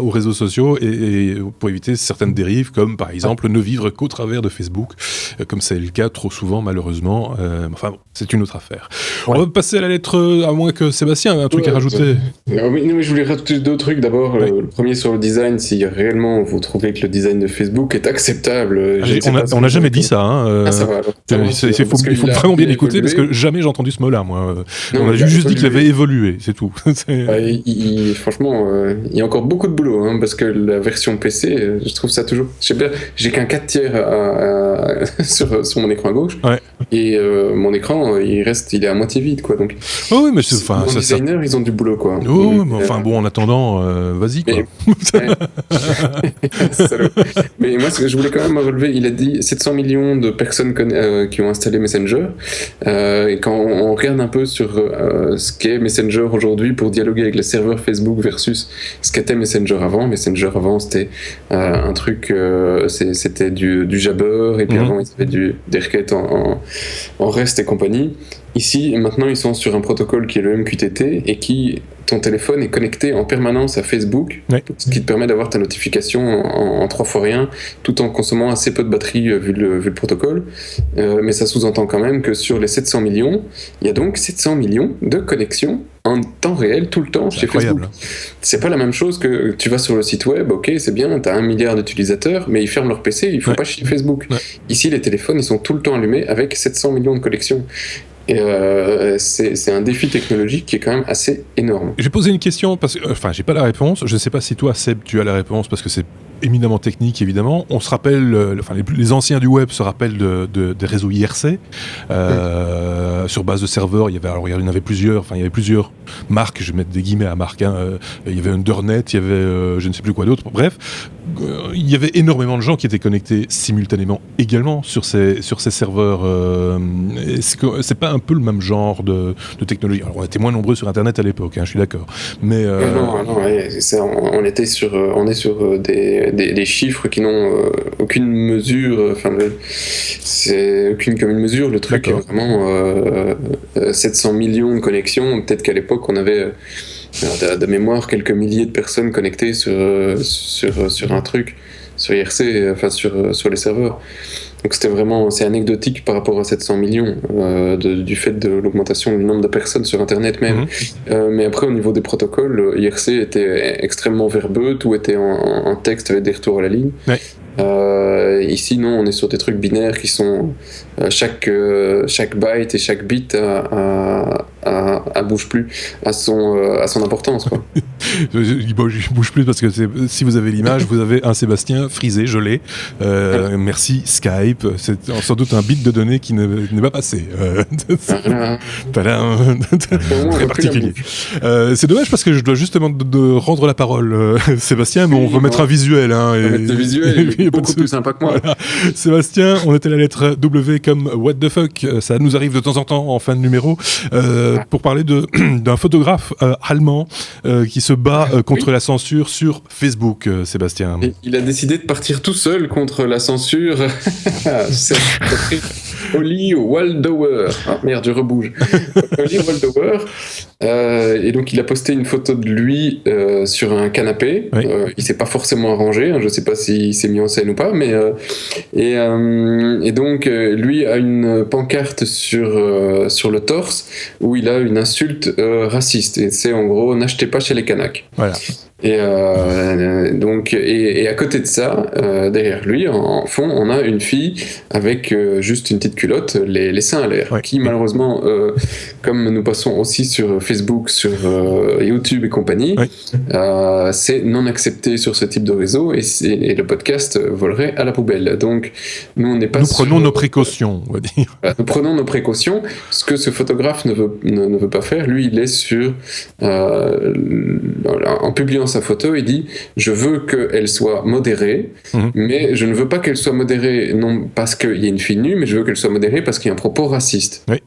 aux réseaux sociaux et pour éviter certaines dérives, comme par exemple ne vivre qu'au travers de Facebook, comme c'est le cas trop souvent malheureusement. C'est une autre affaire. On va passer à la lettre, à moins que Sébastien ait un truc à rajouter. Oui, je voulais rajouter 2 trucs. D'abord, le premier sur le design, si réellement vous trouvez que le design de Facebook est acceptable. On n'a jamais dit ça. Ça va. Il faut vraiment bien écouter, parce que jamais j'ai entendu ce mot-là, moi. On a juste dit qu'il avait évolué, c'est tout. Franchement, il y a encore beaucoup de boulot, parce que la version PC, je trouve ça toujours... Je sais pas, j'ai qu'un 4/3 sur mon écran à gauche, et mon écran, il est à moitié vide, quoi. Donc, oui, mais les designers, ils ont du boulot, quoi. En attendant, vas-y, quoi. Mais moi, je voulais quand même relever, il a dit 700 millions de personnes qui ont installé Messenger, et quand on regarde un peu sur ce qu'est Messenger aujourd'hui pour dialoguer avec les serveurs Facebook versus ce qu'était Messenger avant c'était un truc, c'était du Jabber, et puis avant il y avait des requêtes en REST et compagnie. Ici, maintenant, ils sont sur un protocole qui est le MQTT et ton téléphone est connecté en permanence à Facebook, ce qui te permet d'avoir ta notification en 3 fois rien, tout en consommant assez peu de batterie vu le protocole. Mais ça sous-entend quand même que sur les 700 millions, il y a donc 700 millions de connexions en temps réel, tout le temps, chez Facebook. C'est pas la même chose que tu vas sur le site web, ok, c'est bien, t'as 1 milliard d'utilisateurs, mais ils ferment leur PC, ils font pas chier Facebook. Ici, les téléphones, ils sont tout le temps allumés avec 700 millions de connexions. Et c'est un défi technologique qui est quand même assez énorme. J'ai posé une question, parce que, j'ai pas la réponse. Je sais pas si toi, Seb, tu as la réponse, parce que c'est éminemment technique, évidemment. On se rappelle, les anciens du web se rappellent des réseaux IRC, sur base de serveurs. Il y en avait plusieurs, il y avait plusieurs marques, je vais mettre des guillemets à marque, il y avait Undernet, il y avait je ne sais plus quoi d'autre, bref, il y avait énormément de gens qui étaient connectés simultanément également sur ces serveurs. C'est pas un peu le même genre de technologie. Alors on était moins nombreux sur Internet à l'époque, je suis d'accord, mais on est sur des des chiffres qui n'ont aucune mesure, c'est aucune commune mesure. Le truc est vraiment 700 millions de connexions. Peut-être qu'à l'époque, on avait de mémoire quelques milliers de personnes connectées sur un truc, sur IRC, sur les serveurs. Donc c'est anecdotique par rapport à 700 millions du fait de l'augmentation du nombre de personnes sur Internet même. Mais après, au niveau des protocoles, IRC était extrêmement verbeux, tout était en texte avec des retours à la ligne. Ouais. Ici, non, on est sur des trucs binaires qui sont chaque byte et chaque bit bouge plus à son importance, quoi. Il bouge plus parce que si vous avez l'image, vous avez un Sébastien frisé, gelé. Merci Skype. C'est sans doute un bit de données qui n'est pas passé. Très particulier. C'est dommage parce que je dois justement de rendre la parole, Sébastien, mais on va mettre un visuel. Le visuel est beaucoup plus sympa que moi. Voilà. Sébastien, on était la lettre W comme what the fuck. Ça nous arrive de temps en temps en fin de numéro pour parler d'un photographe allemand qui se bat contre la censure sur Facebook, Sébastien. Et il a décidé de partir tout seul contre la censure. C'est Oli Waldauer. Ah merde, je rebouge. Oli Waldauer. Et donc il a posté une photo de lui sur un canapé. Oui. Il s'est pas forcément arrangé, je sais pas s'il s'est mis en scène ou pas, mais et donc lui a une pancarte sur le torse où il a une insulte raciste, et c'est en gros n'achetez pas chez les Kanaks. Voilà. Et donc à côté de ça, derrière lui, en fond, on a une fille avec juste une petite culotte, les seins à l'air, qui malheureusement, comme nous passons aussi sur Facebook, sur YouTube et compagnie, c'est non accepté sur ce type de réseau, et le podcast volerait à la poubelle. Donc nous prenons nos précautions, on va dire. Nous prenons nos précautions. Ce que ce photographe ne veut pas faire, lui, il est sur en publiant sa photo, il dit je veux qu'elle soit modérée, mais je ne veux pas qu'elle soit modérée non parce qu'il y a une fille nue, mais je veux qu'elle soit modérée parce qu'il y a un propos raciste. Oui.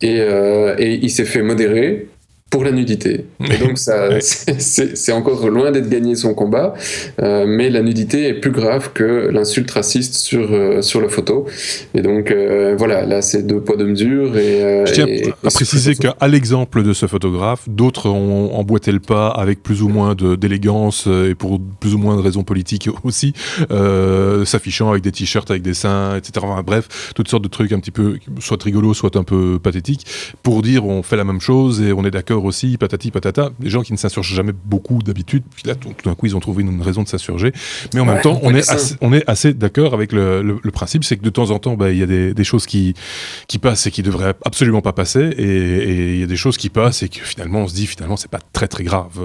Et il s'est fait modérer pour la nudité. Et donc ça, c'est encore loin d'être gagné son combat, mais la nudité est plus grave que l'insulte raciste sur la photo. Et donc voilà, là c'est deux poids deux mesures. Je tiens à préciser qu'à l'exemple de ce photographe, d'autres ont emboîté le pas avec plus ou moins d'élégance et pour plus ou moins de raisons politiques aussi, s'affichant avec des t-shirts avec des seins, etc. Enfin, bref, toutes sortes de trucs un petit peu soit rigolos, soit un peu pathétiques, pour dire on fait la même chose et on est d'accord aussi, patati patata, des gens qui ne s'insurgent jamais beaucoup d'habitude, puis là tout d'un coup ils ont trouvé une raison de s'insurger, mais en même temps on est assez d'accord avec le principe, c'est que de temps en temps il y a des choses qui passent et qui devraient absolument pas passer, et il y a des choses qui passent et que finalement on se dit c'est pas très très grave,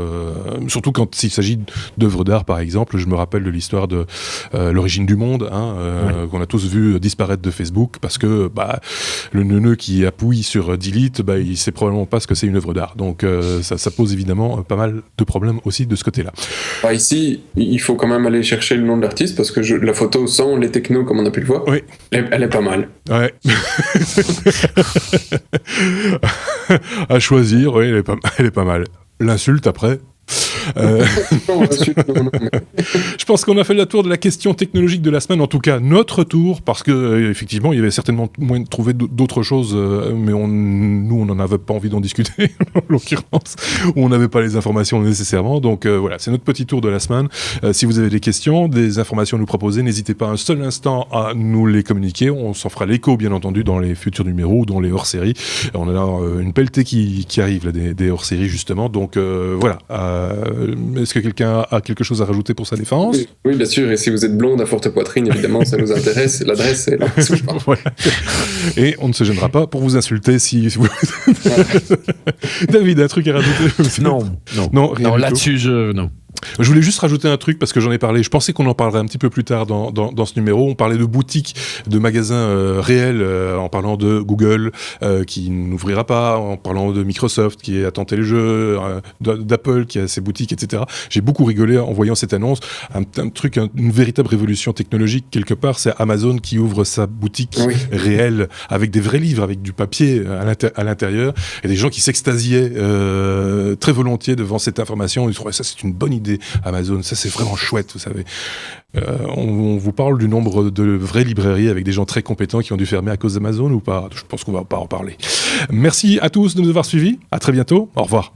surtout quand il s'agit d'œuvres d'art par exemple. Je me rappelle de l'histoire de l'origine du monde, qu'on a tous vu disparaître de Facebook parce que le neuneu qui appuie sur delete, il sait probablement pas ce que c'est une œuvre d'art. Donc ça pose évidemment pas mal de problèmes aussi de ce côté-là. Ici, il faut quand même aller chercher le nom de l'artiste parce que la photo sans les technos, comme on a pu le voir, elle est pas mal. Ouais. À choisir, elle est pas mal. L'insulte après. Je pense qu'on a fait le tour de la question technologique de la semaine, en tout cas notre tour, parce que effectivement il y avait certainement moyen de trouver d'autres choses, mais nous on n'en avait pas envie d'en discuter en l'occurrence, on n'avait pas les informations nécessairement, donc voilà, c'est notre petit tour de la semaine. Si vous avez des questions, des informations à nous proposer, n'hésitez pas un seul instant à nous les communiquer, on s'en fera l'écho bien entendu dans les futurs numéros ou dans les hors-séries. On a là une pelletée qui arrive là, des hors-séries justement, donc voilà. Est-ce que quelqu'un a quelque chose à rajouter pour sa défense ? Oui, bien sûr, et si vous êtes blonde à forte poitrine, évidemment, ça nous intéresse, l'adresse est là. Voilà. Et on ne se gênera pas pour vous insulter si vous... David, un truc à rajouter ? Non, là-dessus, non. Je voulais juste rajouter un truc parce que j'en ai parlé, je pensais qu'on en parlerait un petit peu plus tard dans ce numéro. On parlait de boutiques, de magasins réels, en parlant de Google qui n'ouvrira pas, en parlant de Microsoft qui a tenté le jeu, d'Apple qui a ses boutiques, etc. J'ai beaucoup rigolé en voyant cette annonce. Une véritable révolution technologique quelque part, c'est Amazon qui ouvre sa boutique réelle avec des vrais livres, avec du papier à l'intérieur, et des gens qui s'extasiaient très volontiers devant cette information. Ils trouvaient ça, c'est une bonne idée aider Amazon. Ça, c'est vraiment chouette, vous savez. On vous parle du nombre de vraies librairies avec des gens très compétents qui ont dû fermer à cause d'Amazon ou pas? Je pense qu'on va pas en parler. Merci à tous de nous avoir suivis. À très bientôt. Au revoir.